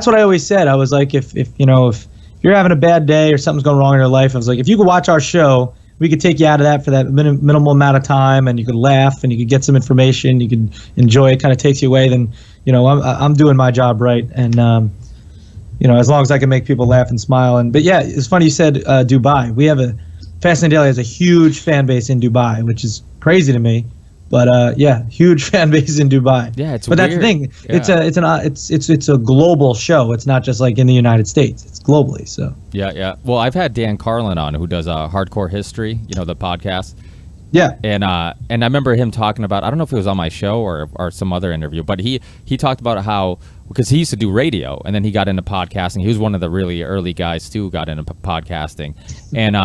what I always said. I was like, if you're having a bad day or something's going wrong in your life, I was like, if you could watch our show, we could take you out of that for that minimal amount of time, and you could laugh and you could get some information, you could enjoy it, kind of takes you away, then I'm doing my job right. And as long as I can make people laugh and smile. But yeah, it's funny you said Dubai. We have Fascinating Daily has a huge fan base in Dubai, which is crazy to me. But huge fan base in Dubai. Yeah, it's but weird. That's the thing. Yeah. It's a global show. It's not just like in the United States. It's globally. So yeah. Well, I've had Dan Carlin on, who does Hardcore History, the podcast. Yeah. And I remember him talking about, I don't know if it was on my show or some other interview, but he talked about how, because he used to do radio and then he got into podcasting. He was one of the really early guys too who got into podcasting, and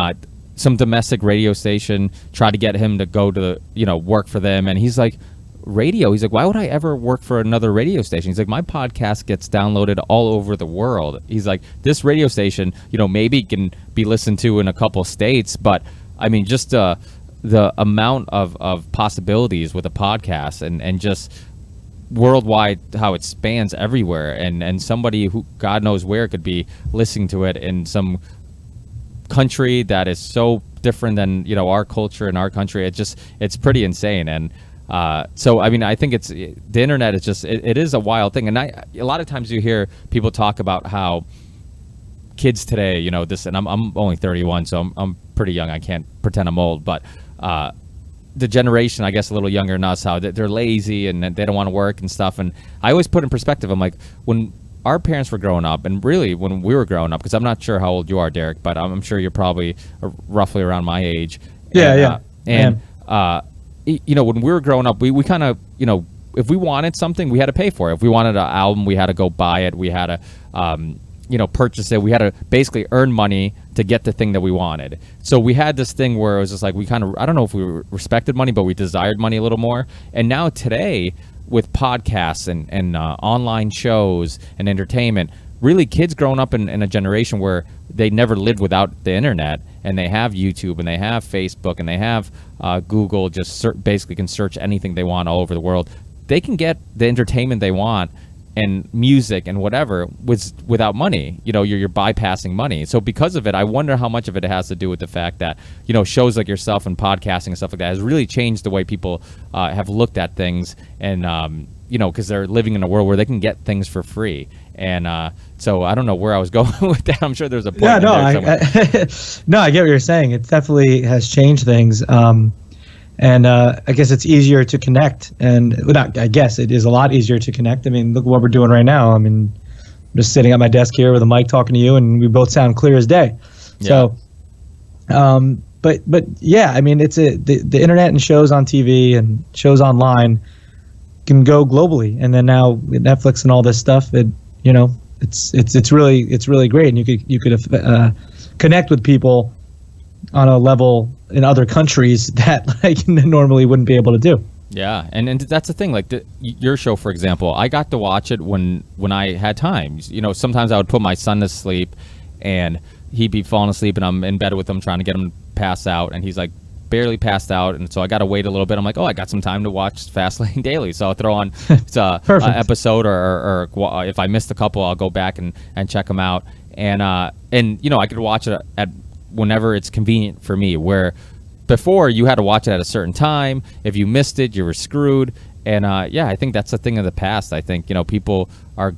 some domestic radio station tried to get him to go to work for them, and he's like, radio? He's like, why would I ever work for another radio station? He's like, my podcast gets downloaded all over the world. He's like, this radio station, maybe can be listened to in a couple states, but I mean, just the amount of possibilities with a podcast and just worldwide, how it spans everywhere, and somebody who God knows where could be listening to it in some country that is so different than our culture and our country. It's pretty insane. And so I mean, I think the internet is just it is a wild thing. And a lot of times you hear people talk about how kids today, and I'm only 31, so I'm pretty young. I can't pretend I'm old, but the generation, I guess, a little younger than us, how they're lazy and they don't want to work and stuff. And I always put in perspective, I'm like, when our parents were growing up, and really when we were growing up, because I'm not sure how old you are, Derek, but I'm sure you're probably roughly around my age. Yeah. When we were growing up, we kind of, if we wanted something, we had to pay for it. If we wanted an album, we had to go buy it. We had to, purchase it. We had to basically earn money to get the thing that we wanted. So we had this thing where it was just like, we kind of, I don't know if we respected money, but we desired money a little more. And now today, with podcasts and online shows and entertainment, really kids growing up in a generation where they never lived without the internet, and they have YouTube and they have Facebook and they have Google, basically can search anything they want all over the world. They can get the entertainment they want and music and whatever without money. You're bypassing money. So because of it, I wonder how much of it has to do with the fact that shows like yourself and podcasting and stuff like that has really changed the way people have looked at things, and because they're living in a world where they can get things for free. And so I don't know where I was going with that. I'm sure there's a point. I get what you're saying. It definitely has changed things. And I guess it's easier to connect. I guess it is a lot easier to connect. I mean, look what we're doing right now. I mean, I'm just sitting at my desk here with a mic talking to you, and we both sound clear as day. Yeah. So, but yeah, I mean, it's the internet and shows on TV and shows online can go globally. And then now with Netflix and all this stuff, it's really great. And you could connect with people on a level in other countries that normally wouldn't be able to do. Yeah, and that's the thing. Like your show, for example, I got to watch it when I had time. Sometimes I would put my son to sleep, and he'd be falling asleep, and I'm in bed with him trying to get him to pass out, and he's like barely passed out, and so I got to wait a little bit. I'm like, I got some time to watch Fastlane Daily, so I'll throw on an episode, or if I missed a couple, I'll go back and check them out, and I could watch it at whenever it's convenient for me. Where before you had to watch it at a certain time. If you missed it, you were screwed. And yeah, I think that's a thing of the past. I think, people are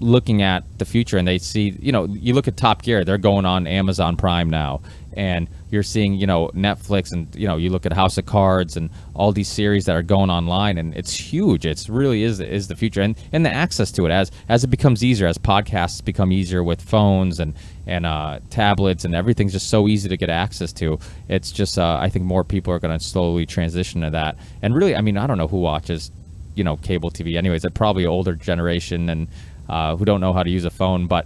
looking at the future and they see, you look at Top Gear, they're going on Amazon Prime now. And you're seeing, Netflix, and, you look at House of Cards and all these series that are going online, and it's huge. It's really is the future, and the access to it as it becomes easier, as podcasts become easier with phones and tablets, and everything's just so easy to get access to. It's just I think more people are going to slowly transition to that. And really, I mean, I don't know who watches, cable TV. Anyways, it's probably older generation and who don't know how to use a phone, but.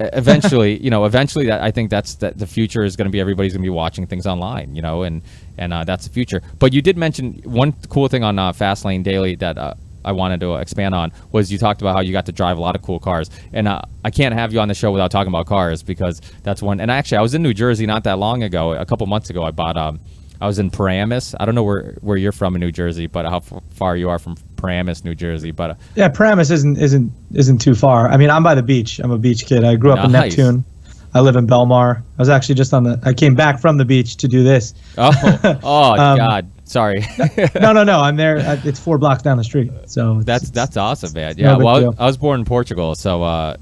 Eventually, I think that's the future is going to be everybody's going to be watching things online, and that's the future. But you did mention one cool thing on Fastlane Daily that I wanted to expand on was you talked about how you got to drive a lot of cool cars, and I can't have you on the show without talking about cars because that's one. And actually, I was in New Jersey not that long ago, a couple months ago. I was in Paramus. I don't know where you're from in New Jersey, but how far you are from Paramus, New Jersey. But yeah, Paramus isn't too far. I mean, I'm by the beach. I'm a beach kid. I grew up in Neptune. I live in Belmar. I was actually just I came back from the beach to do this. Oh, God. Sorry. No. I'm there. It's 4 blocks down the street. So that's awesome, man. Yeah. Well, I was born in Portugal, so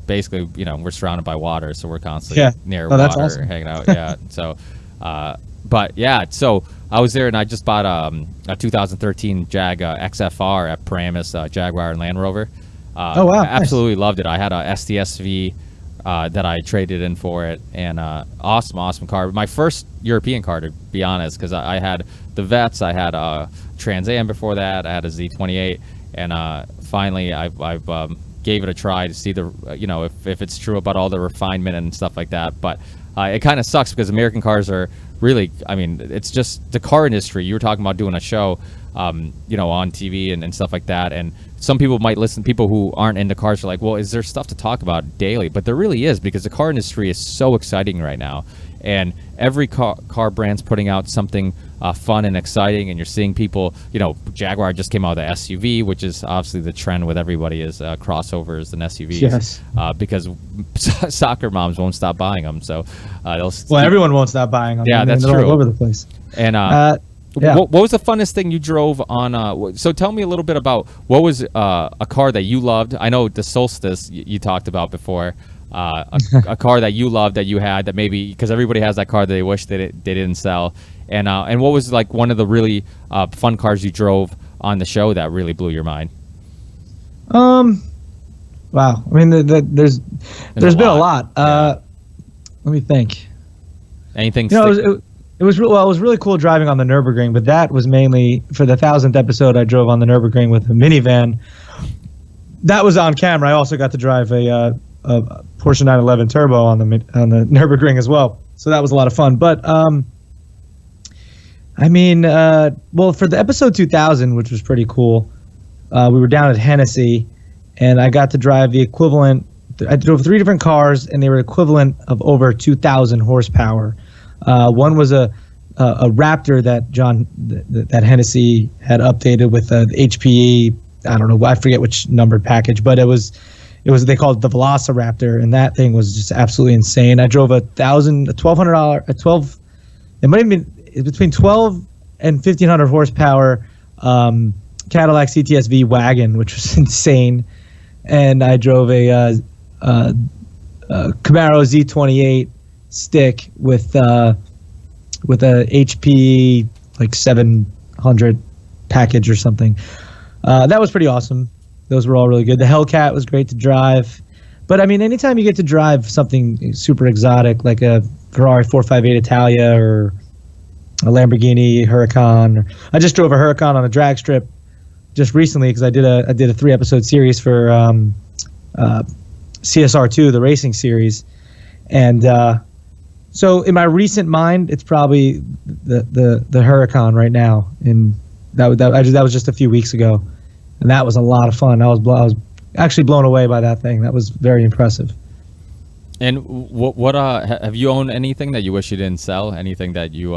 basically, we're surrounded by water, so we're constantly near water, that's awesome. Hanging out. Yeah. So, but yeah, so I was there, and I just bought a 2013 Jag XFR at Paramus, Jaguar and Land Rover. Oh wow! Absolutely loved it. I had a STSV that I traded in for it, and awesome car. My first European car, to be honest, because I had the Vets, I had a Trans Am before that, I had a Z28, and finally I gave it a try to see if it's true about all the refinement and stuff like that. But it kind of sucks because American cars are really, I mean, it's just the car industry. You were talking about doing a show, on TV and stuff like that. And some people might listen, people who aren't into cars are like, well, is there stuff to talk about daily? But there really is, because the car industry is so exciting right now. And every car brand's putting out something fun and exciting, and you're seeing people, Jaguar just came out with the SUV, which is obviously the trend with everybody is crossovers and SUVs. Yes. Because soccer moms won't stop buying them. So everyone won't stop buying them. Yeah, that's they're true. All over the place. And what was the funnest thing you drove on? So tell me a little bit about what was a car that you loved. I know the Solstice you talked about before. A car that you loved, that you had, that maybe, because everybody has that car that they wish they didn't sell, and what was like one of the really fun cars you drove on the show that really blew your mind? Wow, I mean, there's been a lot. Let me think. Anything? It was really cool driving on the Nürburgring, but that was mainly for the 1000th episode. I drove on the Nürburgring with a minivan. That was on camera. I also got to drive a Porsche 911 Turbo on the Nürburgring as well, so that was a lot of fun. But I mean, for the episode 2000, which was pretty cool, we were down at Hennessy, and I got to drive the equivalent. I drove 3 different cars, and they were equivalent of over 2,000 horsepower. One was a Raptor that Hennessy had updated with the HPE. I don't know, I forget which numbered package, but it was they called it the Velociraptor, and that thing was just absolutely insane. I drove $1,200, it might have been between 12 and 1,500 horsepower Cadillac CTS-V wagon, which was insane. And I drove a Camaro Z28 stick with a HP like 700 package or something. That was pretty awesome. Those were all really good. The Hellcat was great to drive. But I mean, anytime you get to drive something super exotic like a Ferrari 458 Italia or a Lamborghini Huracan, I just drove a Huracan on a drag strip just recently because I did a 3-episode series for CSR2, the racing series, and so in my recent mind, it's probably the Huracan right now, and that was just a few weeks ago, and that was a lot of fun. I was actually blown away by that thing. That was very impressive. And what have you owned anything that you wish you didn't sell? Anything that you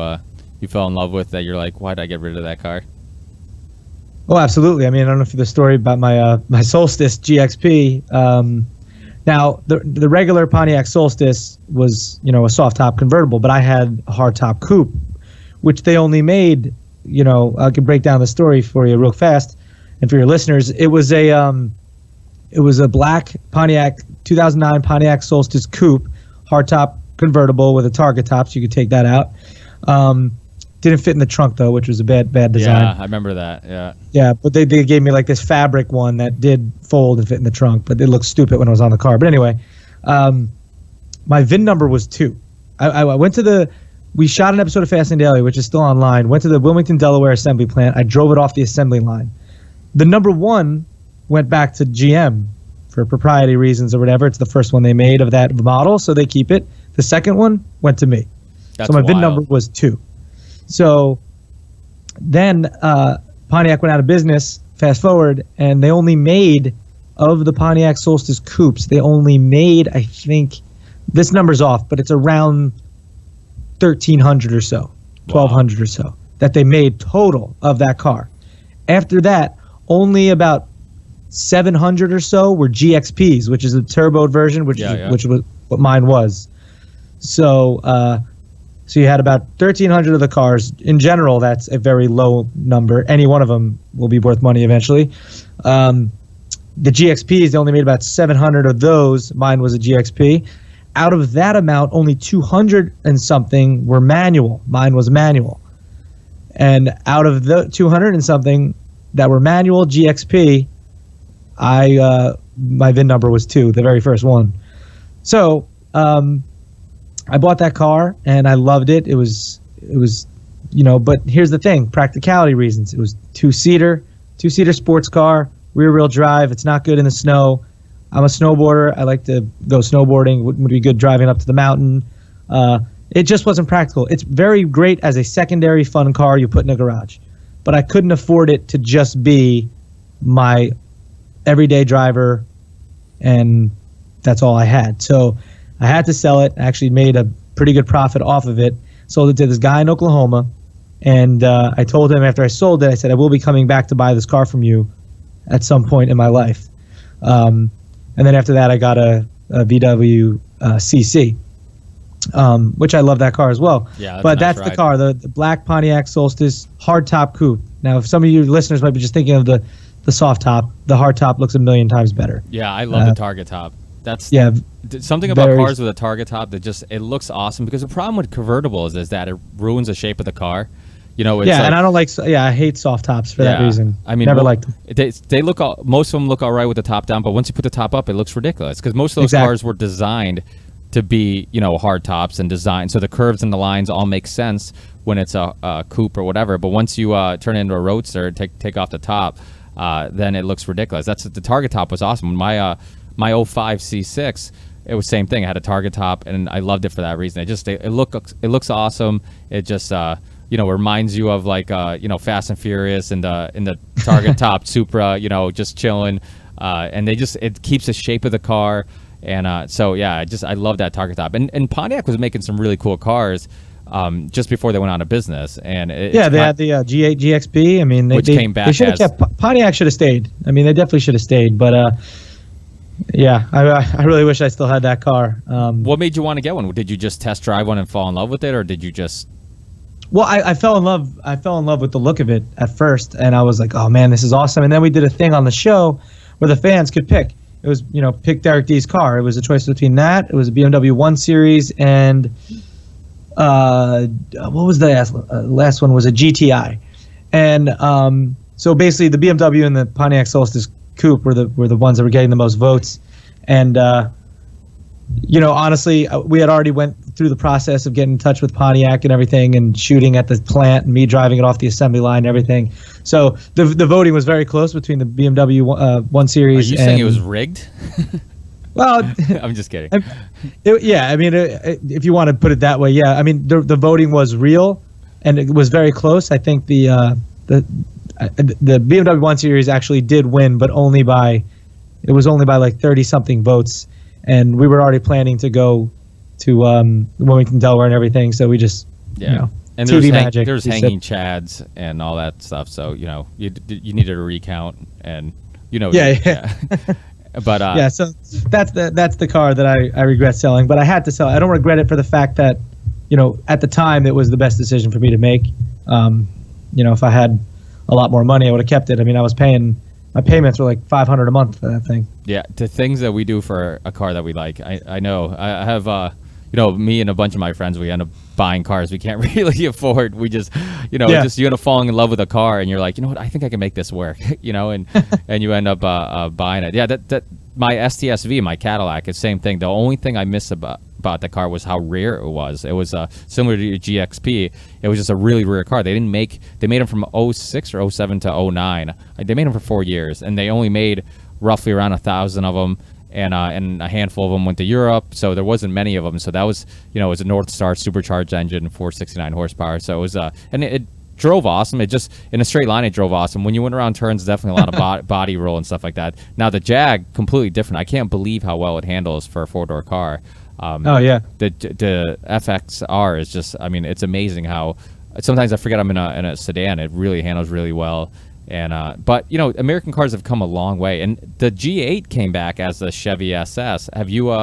fell in love with that you're like, why did I get rid of that car? Oh, absolutely. I mean, I don't know if the story about my Solstice GXP. Now, the regular Pontiac Solstice was, a soft top convertible, but I had a hard top coupe, which they only made, I can break down the story for you real fast, and for your listeners. It was a black Pontiac 2009 Pontiac Solstice coupe, hard top convertible with a target top, so you could take that out. Didn't fit in the trunk though, which was a bad design. Yeah, I remember that. Yeah. Yeah, but they gave me like this fabric one that did fold and fit in the trunk, but it looked stupid when it was on the car. But anyway, my VIN number was 2. I went to we shot an episode of Fast and Daily, which is still online. Went to the Wilmington, Delaware assembly plant. I drove it off the assembly line. The number 1 went back to GM for propriety reasons or whatever. It's the first one they made of that model, so they keep it. The second one went to me. That's so my wild. VIN number was 2. So then Pontiac went out of business, fast forward, and they only made, of the Pontiac Solstice coupes, they only made, I think, this number's off, but it's around 1,300 or so, 1,200 or so, that they made total of that car. After that, only about 700 or so were GXPs, which is a turboed version, which was what mine was. So you had about 1,300 of the cars. In general, that's a very low number. Any one of them will be worth money eventually. The GXPs, they only made about 700 of those. Mine was a GXP. Out of that amount, only 200 and something were manual. Mine was manual. And out of the 200 and something that were manual GXP, my VIN number was 2, the very first one. So I bought that car and I loved it. It was, but here's the thing, practicality reasons. It was two-seater sports car, rear-wheel drive. It's not good in the snow. I'm a snowboarder. I like to go snowboarding. Would be good driving up to the mountain. It just wasn't practical. It's very great as a secondary fun car you put in a garage, but I couldn't afford it to just be my everyday driver, and that's all I had. So I had to sell it. I actually made a pretty good profit off of it. Sold it to this guy in Oklahoma, and I told him after I sold it, I said, I will be coming back to buy this car from you at some point in my life. And then after that, I got a VW CC, which I love that car as well. Yeah, but that's the car, the black Pontiac Solstice hardtop coupe. Now, if some of you listeners might be just thinking of the soft top, the hard top looks a million times better. Yeah, I love the target top. That's something about cars with a target top that it looks awesome, because the problem with convertibles is that it ruins the shape of the car. It's and I don't I hate soft tops for that reason. I mean, never liked them. They look most of them look all right with the top down, but once you put the top up, it looks ridiculous, because most of those cars were designed to be, hard tops and designed so the curves and the lines all make sense when it's a coupe or whatever. But once you turn it into a roadster and take off the top, then it looks ridiculous. The target top was awesome. My 05 C6, it was same thing. I had a target top, and I loved it for that reason. It looks awesome. It just reminds you of like Fast and Furious and in the target top Supra, just chilling, and it keeps the shape of the car, and I love that target top. And Pontiac was making some really cool cars just before they went out of business, and they had the GXP. I mean, they came back. They should have kept Pontiac. Should have stayed. I mean, they definitely should have stayed, but. I really wish I still had that car. What made you want to get one? Did you just test drive one and fall in love with it, or did you just? Well, I fell in love. I fell in love with the look of it at first, and I was like, "Oh man, this is awesome!" And then we did a thing on the show where the fans could pick. It was, pick Derek D's car. It was a choice between that. It was a BMW 1 Series, and what was the last one? Was a GTI, and so basically the BMW and the Pontiac Solstice coupe were the ones that were getting the most votes, and honestly, we had already went through the process of getting in touch with Pontiac and everything, and shooting at the plant, and me driving it off the assembly line and everything. So the voting was very close between the BMW 1 Series. Are you saying it was rigged? Well, I'm just kidding. If you want to put it that way, yeah. I mean, the voting was real, and it was very close. I think the BMW 1 Series actually did win, but only by like 30-something votes. And we were already planning to go to Wilmington, Delaware and everything, so we just, and TV magic. There's hanging chads and all that stuff, so, you needed a recount, and, But yeah, so that's the car that I regret selling, but I had to sell it. I don't regret it for the fact that, at the time it was the best decision for me to make. If I had a lot more money, I would have kept it. I mean, my payments were like $500 a month for that thing. Yeah, the things that we do for a car that we like. I know. I have, me and a bunch of my friends, we end up buying cars we can't really afford. We just, you end up falling in love with a car, and you're like, you know what, I think I can make this work, and you end up buying it. Yeah, that my STSV, my Cadillac, it's the same thing. The only thing I miss about the car was how rare it was. It was similar to your GXP. It was just a really rare car. They made them from 06 or 07 to 09. They made them for 4 years, and they only made roughly around 1,000 of them, and a handful of them went to Europe, so there wasn't many of them. So that was, it was a North Star supercharged engine, 469 horsepower. So it was, and it drove awesome. It just, in a straight line, it drove awesome. When you went around turns, definitely a lot of body roll and stuff like that. Now the Jag, completely different. I can't believe how well it handles for a four-door car. The FXR is just, it's amazing how sometimes I forget I'm in a sedan. It really handles really well. And but American cars have come a long way, and the G8 came back as the Chevy SS. Have you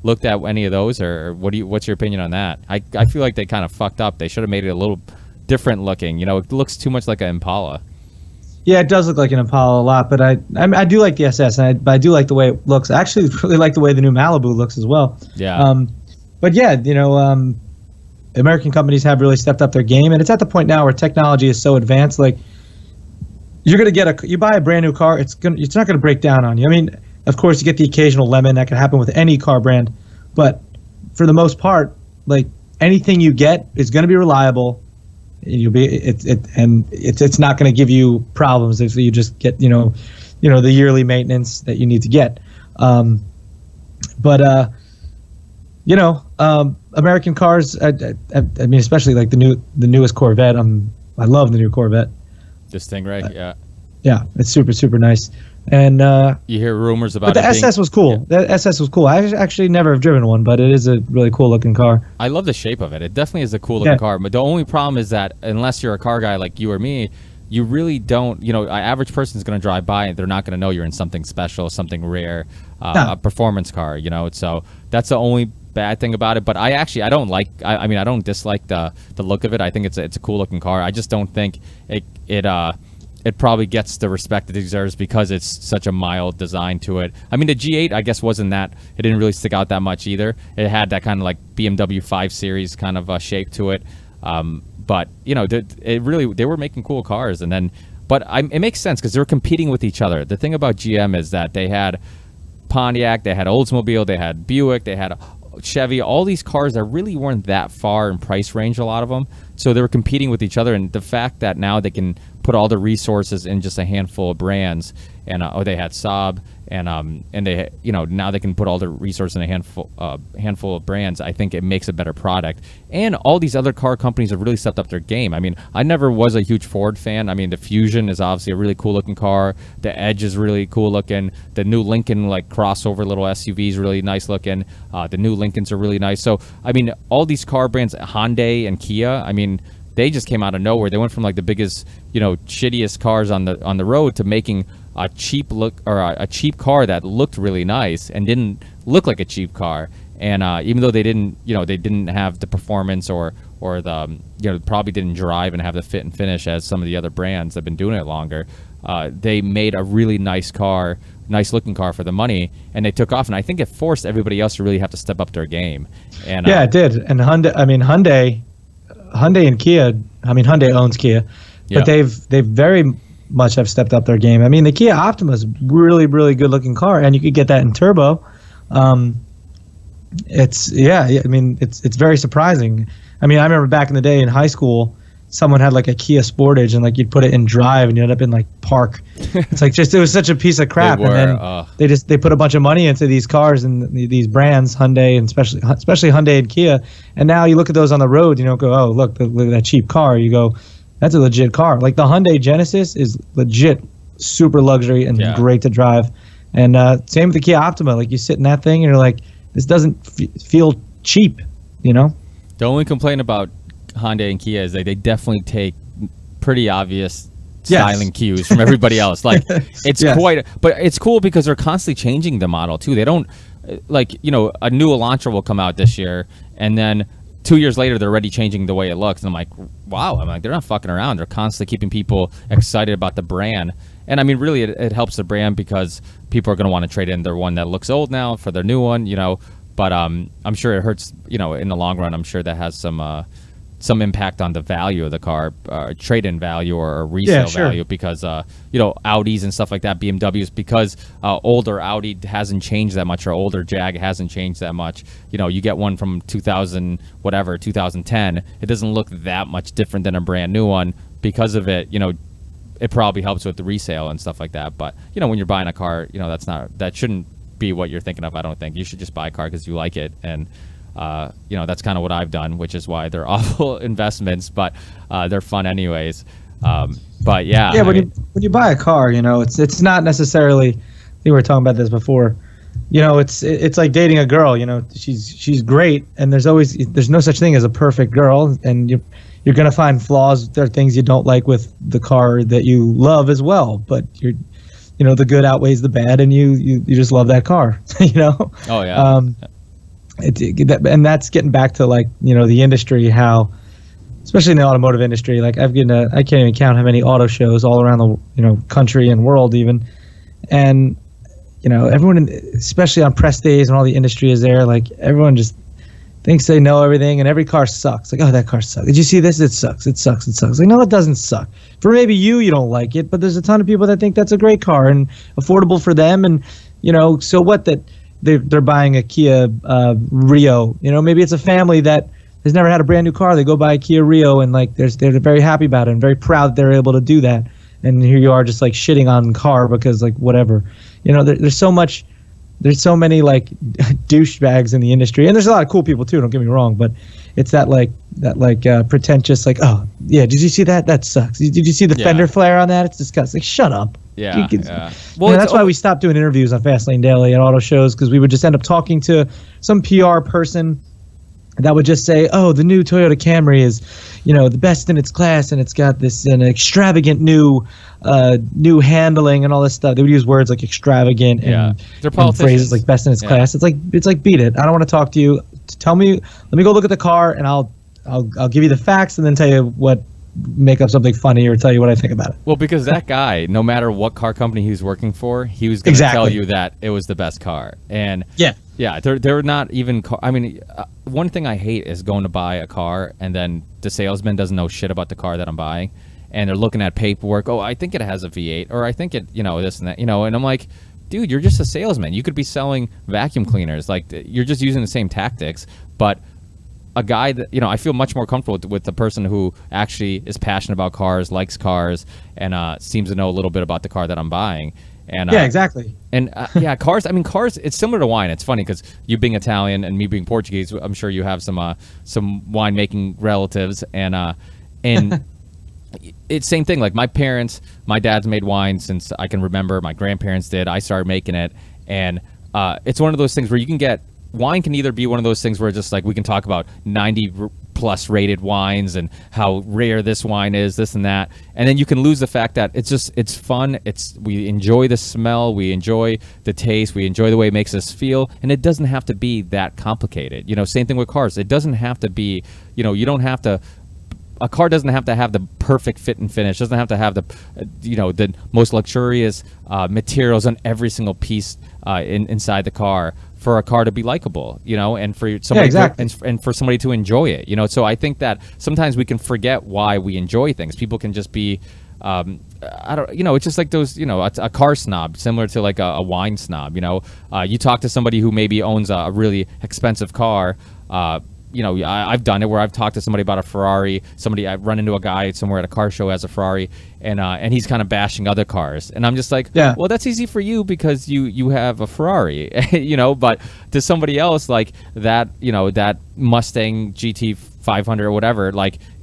looked at any of those, or what's your opinion on that? I feel like they kind of fucked up. They should have made it a little different looking. It looks too much like an Impala. Yeah, it does look like an Impala a lot, but I do like the SS, but I do like the way it looks. I actually really like the way the new Malibu looks as well. Yeah. But yeah, American companies have really stepped up their game, and it's at the point now where technology is so advanced. Like, you're gonna you buy a brand new car, it's not gonna break down on you. I mean, of course, you get the occasional lemon that can happen with any car brand, but for the most part, like, anything you get is gonna be reliable. It's not going to give you problems if you just get the yearly maintenance that you need to get. American cars. I mean, especially like the newest Corvette. I love the new Corvette. This thing, right? Yeah. Yeah, it's super, super nice. And you hear rumors about but the SS was cool. Yeah. The SS was cool. I actually never have driven one, but it is a really cool looking car. I love the shape of it. It definitely is a cool looking car. But the only problem is that unless you're a car guy like you or me, you really don't. An average person is going to drive by and they're not going to know you're in something special, something rare, a performance car. So that's the only bad thing about it. But I don't like. I don't dislike the look of it. I think it's a cool looking car. I just don't think it probably gets the respect it deserves because it's such a mild design to it. I mean, the G8, I guess, wasn't that. It didn't really stick out that much either. It had that kind of like BMW 5 Series kind of shape to it. But they were making cool cars, and then, but it makes sense because they were competing with each other. The thing about GM is that they had Pontiac, they had Oldsmobile, they had Buick, they had Chevy, all these cars that really weren't that far in price range, a lot of them. So they were competing with each other, and the fact that now they can put all the resources in just a handful of brands, and they had Saab, and they now they can put all the resources in a handful of brands. I think it makes a better product, and all these other car companies have really stepped up their game. I mean, I never was a huge Ford fan. I mean, the Fusion is obviously a really cool looking car. The Edge is really cool looking. The new Lincoln crossover little SUV is really nice looking. The new Lincolns are really nice. So I mean, all these car brands, Hyundai and Kia, I mean, they just came out of nowhere. They went from the biggest, shittiest cars on the road to making a cheap a cheap car that looked really nice and didn't look like a cheap car. And even though they didn't have the performance or the probably didn't drive and have the fit and finish as some of the other brands that have been doing it longer, they made a really nice car, nice looking car for the money, and they took off. And I think it forced everybody else to really have to step up their game. And yeah, it did. And Hyundai and Kia. I mean, Hyundai owns Kia, but they've very much have stepped up their game. I mean, the Kia Optima is really, really good looking car, and you could get that in turbo. It's very surprising. I mean, I remember back in the day in high school, someone had a Kia Sportage, and you'd put it in drive, and you end up in park. It's it was such a piece of crap. And then they put a bunch of money into these cars and these brands, Hyundai and especially Hyundai and Kia. And now you look at those on the road, go, oh, look at that cheap car. You go, that's a legit car. The Hyundai Genesis is legit, super luxury and great to drive. And same with the Kia Optima. You sit in that thing and you're like, this doesn't feel cheap, The only complaint about Hyundai and Kia is they definitely take pretty obvious styling cues from everybody else. Like it's Yes. but it's cool because they're constantly changing the model too. They don't like, a new Elantra will come out this year, and then 2 years later they're already changing the way it looks. And I'm like, wow. I'm like, they're not fucking around. They're constantly keeping people excited about the brand. And I mean, really, it helps the brand because people are going to want to trade in their one that looks old now for their new one, But I'm sure it hurts, in the long run. I'm sure that has some impact on the value of the car, trade-in value or resale value, because Audis and stuff like that, BMWs, because older Audi hasn't changed that much, or older Jag hasn't changed that much. You get one from 2010, it doesn't look that much different than a brand new one. Because of it, it probably helps with the resale and stuff like that. But when you're buying a car, that shouldn't be what you're thinking of. I don't think you should just buy a car because you like it. And that's kind of what I've done, which is why they're awful investments, but they're fun anyways. But yeah. When you buy a car, it's not necessarily. I think we were talking about this before. It's like dating a girl. She's great, and there's no such thing as a perfect girl, and you're gonna find flaws. There are things you don't like with the car that you love as well, but the good outweighs the bad, and you just love that car. Oh yeah. And that's getting back to the industry, how, especially in the automotive industry, I can't even count how many auto shows all around the country and world even, and everyone, especially on press days when all the industry is there, everyone just thinks they know everything, and every car sucks. Oh, that car sucks. Did you see this? It sucks. It sucks. It sucks. No, it doesn't suck. For maybe you don't like it, but there's a ton of people that think that's a great car and affordable for them, and so what that. They're buying a Kia Rio. Maybe it's a family that has never had a brand new car. They go buy a Kia Rio, and they're very happy about it and very proud that they're able to do that. And here you are just shitting on car because whatever. There's so much. There's so many douchebags in the industry, and there's a lot of cool people too. Don't get me wrong, but it's that pretentious oh yeah, did you see that? That sucks. Did you see the fender flare on that? It's disgusting. Shut up. Yeah. Well, that's why we stopped doing interviews on Fastlane Daily at auto shows, because we would just end up talking to some PR person that would just say, oh, the new Toyota Camry is, the best in its class, and it's got an extravagant new handling and all this stuff. They would use words like extravagant and phrases like best in its class. It's like beat it. I don't want to talk to you. Tell me, let me go look at the car, and I'll give you the facts and then tell you make up something funny or tell you what I think about it. Well, because that guy, no matter what car company he was working for, he was going to tell you that it was the best car. And they're not even one thing I hate is going to buy a car and then the salesman doesn't know shit about the car that I'm buying, and they're looking at paperwork. Oh, I think it has a V8, or I think it, this and that, and I'm like, dude, you're just a salesman. You could be selling vacuum cleaners. You're just using the same tactics, but a guy that, I feel much more comfortable with the person who actually is passionate about cars, likes cars, and seems to know a little bit about the car that I'm buying. And exactly. And cars. Cars. It's similar to wine. It's funny because you being Italian and me being Portuguese, I'm sure you have some winemaking relatives, and it's same thing. My parents, my dad's made wine since I can remember. My grandparents did. I started making it, and it's one of those things where you can get. Wine can either be one of those things where it's just we can talk about 90 plus rated wines and how rare this wine is, this and that, and then you can lose the fact that it's fun. We enjoy the smell, we enjoy the taste, we enjoy the way it makes us feel, and it doesn't have to be that complicated. Same thing with cars. It doesn't have to be. You don't have to. A car doesn't have to have the perfect fit and finish. Doesn't have to have the most luxurious materials on every single piece inside the car for a car to be likable, and for somebody and for somebody to enjoy it, So I think that sometimes we can forget why we enjoy things. People can just be, it's just like those, a car snob, similar to a wine snob. You talk to somebody who maybe owns a really expensive car. I've done it where I've talked to somebody about a Ferrari. I've run into a guy somewhere at a car show has a Ferrari, and he's kind of bashing other cars, and I'm just like, well, that's easy for you because you have a Ferrari, But to somebody else that, that Mustang GT 500 or whatever,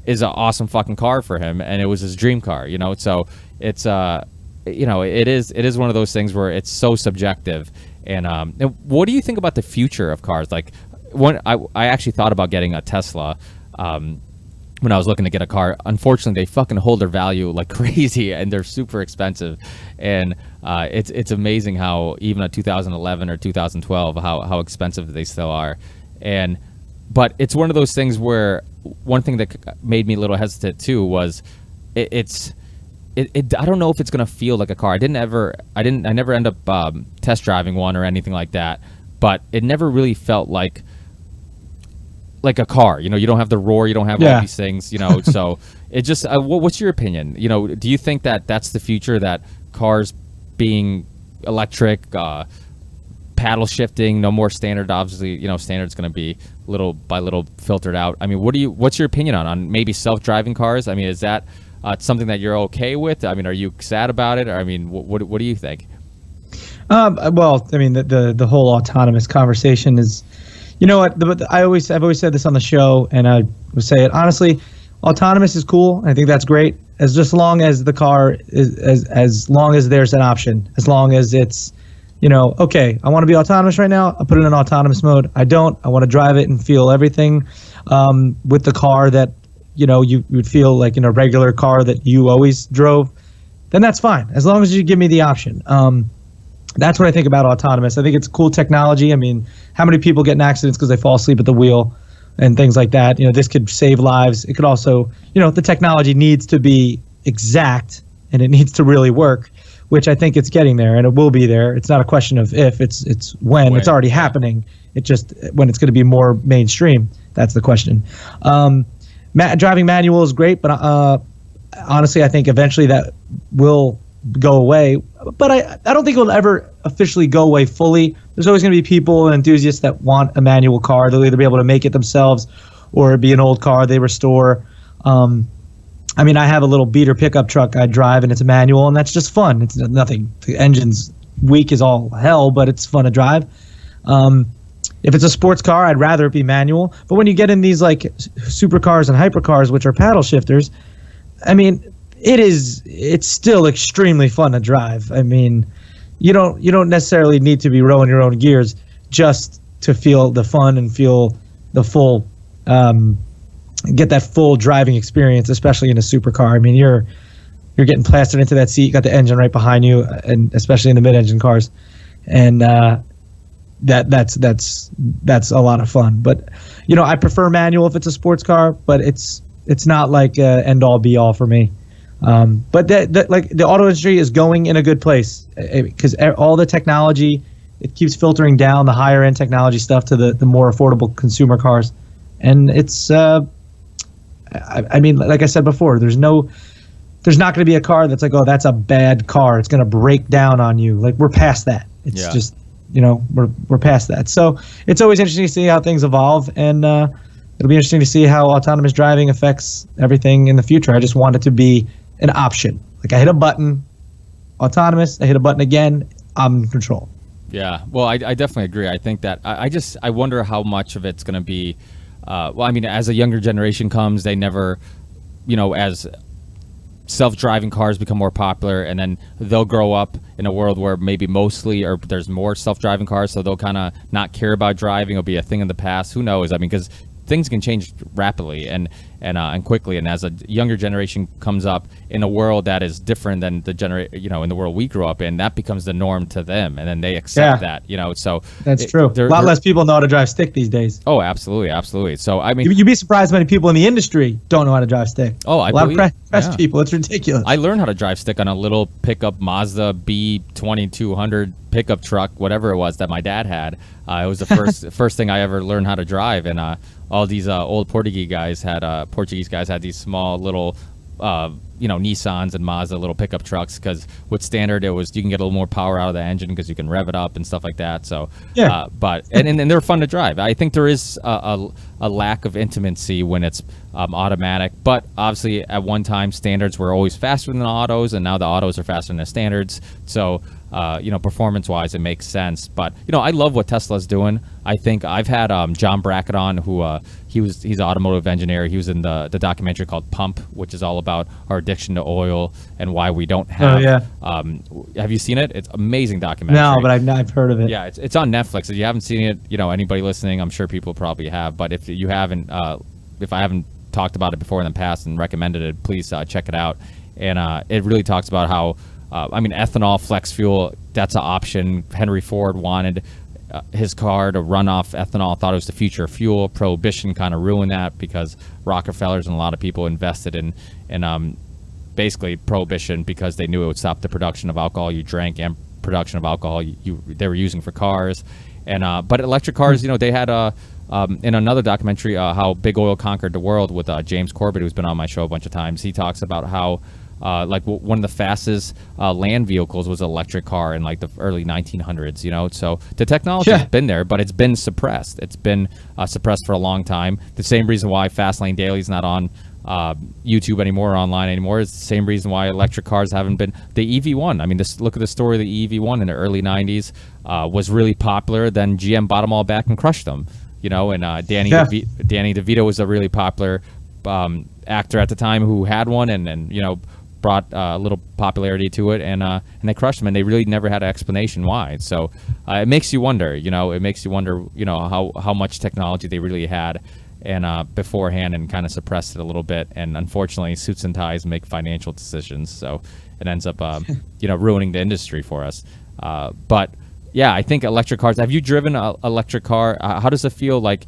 is an awesome fucking car for him, and it was his dream car, So it's it is one of those things where it's so subjective. And what do you think about the future of cars? I actually thought about getting a Tesla, when I was looking to get a car. Unfortunately, they fucking hold their value like crazy, and they're super expensive. And it's amazing how even a 2011 or 2012, how expensive they still are. But it's one of those things where one thing that made me a little hesitant too was I don't know if it's gonna feel like a car. I never end up test driving one or anything like that, but it never really felt like a car. You don't have the roar, you don't have all these things, so it just what's your opinion? Do you think that that's the future, that cars being electric, paddle shifting, no more standard? Obviously, standard's going to be little by little filtered out. I mean, what's your opinion on maybe self-driving cars? I mean, is that something that you're okay with? I mean, are you sad about it? Or, I mean, what do you think? Well, I mean, the whole autonomous conversation is, you know what? I've always said this on the show, and I would say it honestly. Autonomous is cool. I think that's great, as long as the car is as long as there's an option, as long as it's, okay, I want to be autonomous right now, I'll put it in autonomous mode. I don't. I want to drive it and feel everything with the car that you would feel like in a regular car that you always drove. Then that's fine, as long as you give me the option. That's what I think about autonomous. I think it's cool technology. I mean, how many people get in accidents because they fall asleep at the wheel and things like that? This could save lives. It could also, the technology needs to be exact and it needs to really work, which I think it's getting there, and it will be there. It's not a question of if, it's when. It's already happening. It's just when it's going to be more mainstream. That's the question. Driving manual is great, but honestly, I think eventually that will go away. But I don't think it will ever officially go away fully. There's always going to be people and enthusiasts that want a manual car. They'll either be able to make it themselves or it'd be an old car they restore. I mean, I have a little beater pickup truck I drive, and it's a manual, and that's just fun. It's nothing. The engine's weak as all hell, but it's fun to drive. If it's a sports car, I'd rather it be manual. But when you get in these like supercars and hypercars, which are paddle shifters, I mean, it's still extremely fun to drive. I mean, you don't necessarily need to be rowing your own gears just to feel the fun and feel the full get that full driving experience, especially in a supercar. I mean, you're getting plastered into that seat. You got the engine right behind you, and especially in the mid-engine cars, and that's a lot of fun. But I prefer manual if it's a sports car, but it's not like end all be all for me. But like the auto industry is going in a good place because all the technology, it keeps filtering down the higher end technology stuff to the more affordable consumer cars, and it's I mean, like I said before, there's not going to be a car that's like, oh, that's a bad car, it's going to break down on you. Like, we're past that. It's just we're past that. So it's always interesting to see how things evolve, and it'll be interesting to see how autonomous driving affects everything in the future. I just want it to be an option. Like, I hit a button, autonomous, I hit a button again, I'm in control. Yeah, well, I definitely agree. I think that I wonder how much of it's going to be, well, I mean, as a younger generation comes, they never, as self-driving cars become more popular, and then they'll grow up in a world where maybe mostly, or there's more self-driving cars, so they'll kind of not care about driving. It'll be a thing in the past. Who knows? I mean, because things can change rapidly and quickly, and as a younger generation comes up in a world that is different than the in the world we grew up in, that becomes the norm to them, and then they accept that. So that's true. A lot less people know how to drive stick these days. Oh, absolutely. So I mean, you'd be surprised how many people in the industry don't know how to drive stick. Oh, a lot of press people. It's ridiculous. I learned how to drive stick on a little pickup Mazda B2200 pickup truck, whatever it was that my dad had. It was the first thing I ever learned how to drive, and all these old Portuguese guys had these small little Nissans and Mazda little pickup trucks, because with standard you can get a little more power out of the engine because you can rev it up and stuff like that. So but they're fun to drive. I think there is a lack of intimacy when it's automatic, but obviously at one time standards were always faster than the autos, and now the autos are faster than the standards. So performance wise it makes sense. But I love what Tesla's doing. I think I've had John Brackett on, who he's an automotive engineer. He was in the documentary called Pump, which is all about our addiction to oil and why we don't have have you seen it? It's an amazing documentary. No, but I've heard of it. Yeah, it's on Netflix. If you haven't seen it, anybody listening, I'm sure people probably have, but if you haven't, if I haven't talked about it before in the past and recommended it. Please check it out. And it really talks about how, ethanol, flex fuel, that's an option. Henry Ford wanted his car to run off ethanol, thought it was the future of fuel. Prohibition kind of ruined that because Rockefellers and a lot of people invested in basically prohibition because they knew it would stop the production of alcohol you drank and production of alcohol they were using for cars. And but electric cars, they had in another documentary how big oil conquered the world with James Corbett, who's been on my show a bunch of times. He talks about how one of the fastest land vehicles was an electric car in like the early 1900s, so the technology has been there, but it's been suppressed. It's been suppressed for a long time. The same reason why Fastlane Daily is not on YouTube anymore, or online anymore, is the same reason why electric cars haven't been. The EV1, look at the story of the EV1 in the early 90s, was really popular. Then GM bought them all back and crushed them, and Danny DeVito was a really popular actor at the time who had one and brought a little popularity to it, and they crushed them, and they really never had an explanation why. So it makes you wonder, how much technology they really had and beforehand, and kind of suppressed it a little bit. And unfortunately, suits and ties make financial decisions, so it ends up ruining the industry for us. But yeah, I think electric cars. Have you driven an electric car? How does it feel like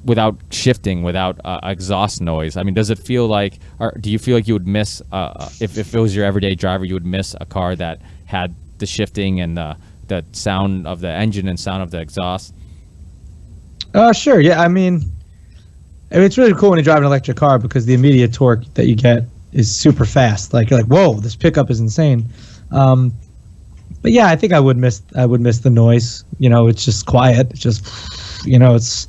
without shifting, without exhaust noise? Does it feel like, or do you feel like you would miss, if it was your everyday driver, you would miss a car that had the shifting and the sound of the engine and sound of the exhaust? Sure. Yeah. It's really cool when you drive an electric car because the immediate torque that you get is super fast. Like you're like, whoa, this pickup is insane. But yeah, I think I would miss the noise. It's just quiet. It's just, it's.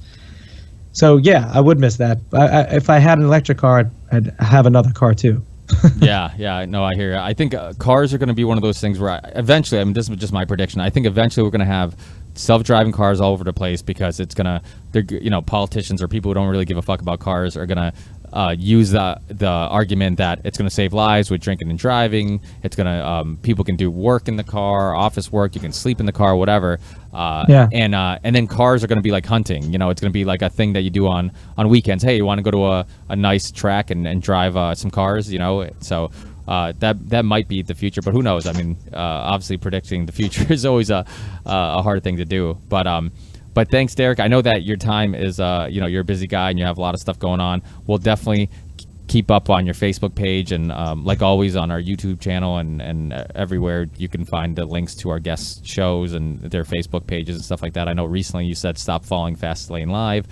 So yeah, I would miss that. If I had an electric car, I'd have another car too. yeah, no, I hear you. I think cars are going to be one of those things where eventually, this is just my prediction, I think eventually we're going to have self-driving cars all over the place because it's going to, politicians or people who don't really give a fuck about cars are going to use the argument that it's going to save lives with drinking and driving. It's going to people can do work in the car, office work. You can sleep in the car, whatever. And then cars are going to be like hunting. It's going to be like a thing that you do on weekends. Hey, you want to go to a nice track and drive some cars? So that might be the future, but who knows? Obviously predicting the future is always a hard thing to do. But thanks, Derek. I know that your time is, you're a busy guy and you have a lot of stuff going on. We'll definitely keep up on your Facebook page and, like always, on our YouTube channel and everywhere you can find the links to our guest shows and their Facebook pages and stuff like that. I know recently you said stop following Fastlane Live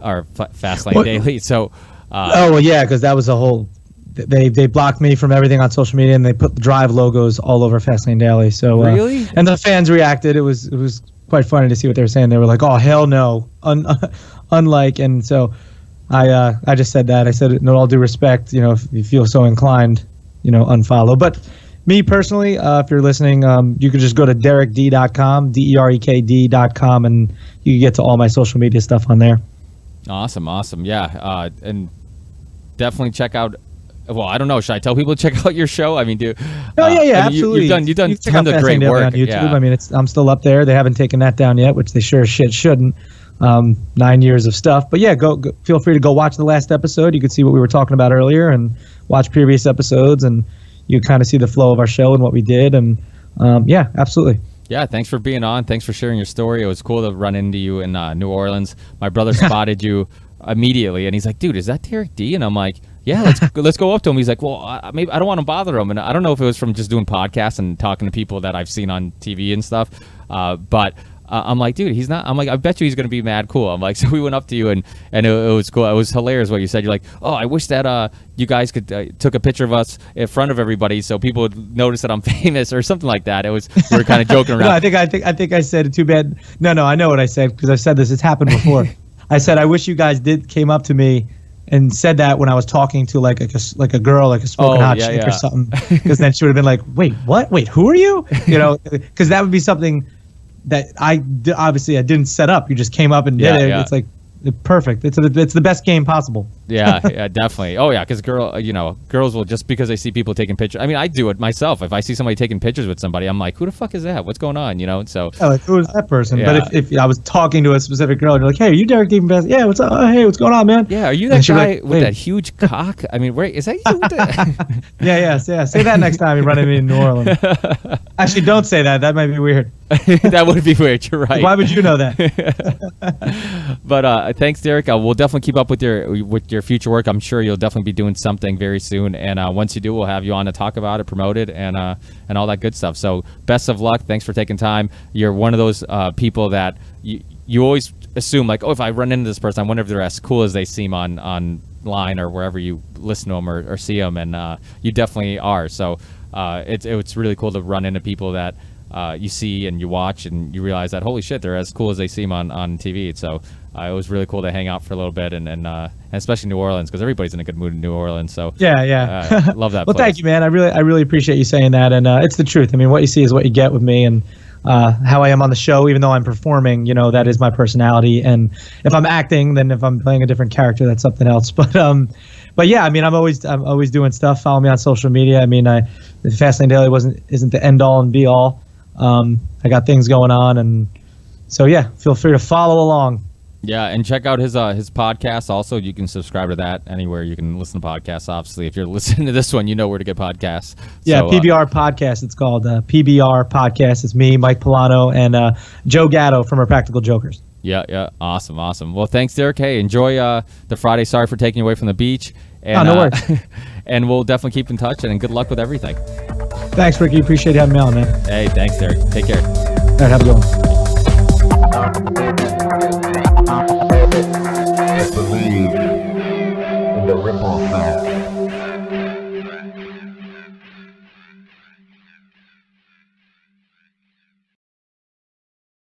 or Fastlane Daily. So, because that was a whole. They blocked me from everything on social media and they put the Drive logos all over Fastlane Daily. So really, and the fans reacted. It was quite funny to see what they were saying. They were like, "Oh hell no!" Unlike, and so I just said that. I said, "In all due respect, if you feel so inclined, unfollow." But me personally, if you're listening, you could just go to derekd.com, DEREKD.com, and you can get to all my social media stuff on there. Awesome, yeah, and definitely check out. Well, I don't know. Should I tell people to check out your show? absolutely. You've done tons of great work on YouTube. Yeah. I'm still up there. They haven't taken that down yet, which they sure shit shouldn't. 9 years of stuff, but yeah, go feel free to go watch the last episode. You can see what we were talking about earlier, and watch previous episodes, and you kind of see the flow of our show and what we did. And yeah, absolutely. Yeah, thanks for being on. Thanks for sharing your story. It was cool to run into you in New Orleans. My brother spotted you immediately, and he's like, "Dude, is that Derek D?" And I'm like, "Yeah, let's go up to him." He's like, "Well, maybe I don't want to bother him," and I don't know if it was from just doing podcasts and talking to people that I've seen on TV and stuff, but I'm like, "Dude, he's not." I'm like, "I bet you he's gonna be mad cool." I'm like, so we went up to you and it was cool. It was hilarious what you said. You're like, "Oh, I wish that you guys could took a picture of us in front of everybody so people would notice that I'm famous or something like that." We were kind of joking around. No, I think I said too bad. No, I know what I said because I've said this. It's happened before. I said I wish you guys came up to me and said that when I was talking to like a girl, like a smoking hot chick or something, because then she would have been like, "Wait, what? Wait, who are you?" Because that would be something that obviously I didn't set up. You just came up and did it. Yeah. It's like Perfect. It's the best game possible. Yeah, definitely. Oh yeah, because girls will, just because they see people taking pictures. I mean, I do it myself. If I see somebody taking pictures with somebody, I'm like, who the fuck is that? What's going on? So. Oh, like, who is that person? Yeah. But if I was talking to a specific girl and you're like, hey, are you Derek Deacon Bass? Yeah, what's up? Hey, what's going on, man? Yeah, are you that guy like, with that huge cock? I mean, wait, is that you? With the... yeah. Say that next time you run into me in New Orleans. Actually, don't say that. That might be weird. That would be weird. You're right. Why would you know that? But thanks, Derek. We'll definitely keep up with your future work. I'm sure you'll definitely be doing something very soon. And once you do, we'll have you on to talk about it, promote it, and all that good stuff. So best of luck. Thanks for taking time. You're one of those people that you always assume, like, oh, if I run into this person, I wonder if they're as cool as they seem online or wherever you listen to them or see them. And you definitely are. So it's really cool to run into people that you see and you watch and you realize that, holy shit, they're as cool as they seem on TV. So it was really cool to hang out for a little bit and especially New Orleans, because everybody's in a good mood in New Orleans. So yeah. Love that Well, place. thank you, man. I really appreciate you saying that, and it's the truth. I mean, what you see is what you get with me, and how I am on the show. Even though I'm performing, that is my personality. And if I'm acting, then if I'm playing a different character, that's something else. But yeah, I mean, I'm always doing stuff. Follow me on social media. I mean, the Fastlane Daily isn't the end all and be all. I got things going on, and so yeah, feel free to follow along. Yeah, and check out his podcast. Also, you can subscribe to that anywhere you can listen to podcasts. Obviously, if you're listening to this one, you know where to get podcasts. Yeah, so, PBR Podcast. It's called PBR Podcast. It's me, Mike Polano, and Joe Gatto from our Practical Jokers. Yeah. Awesome. Well, thanks, Derek. Hey, enjoy the Friday. Sorry for taking you away from the beach. And, no worries. And we'll definitely keep in touch, and good luck with everything. Thanks, Ricky. Appreciate you having me on, man. Hey, thanks, Derek. Take care. All right, have a good one. Believe in the ripple effect.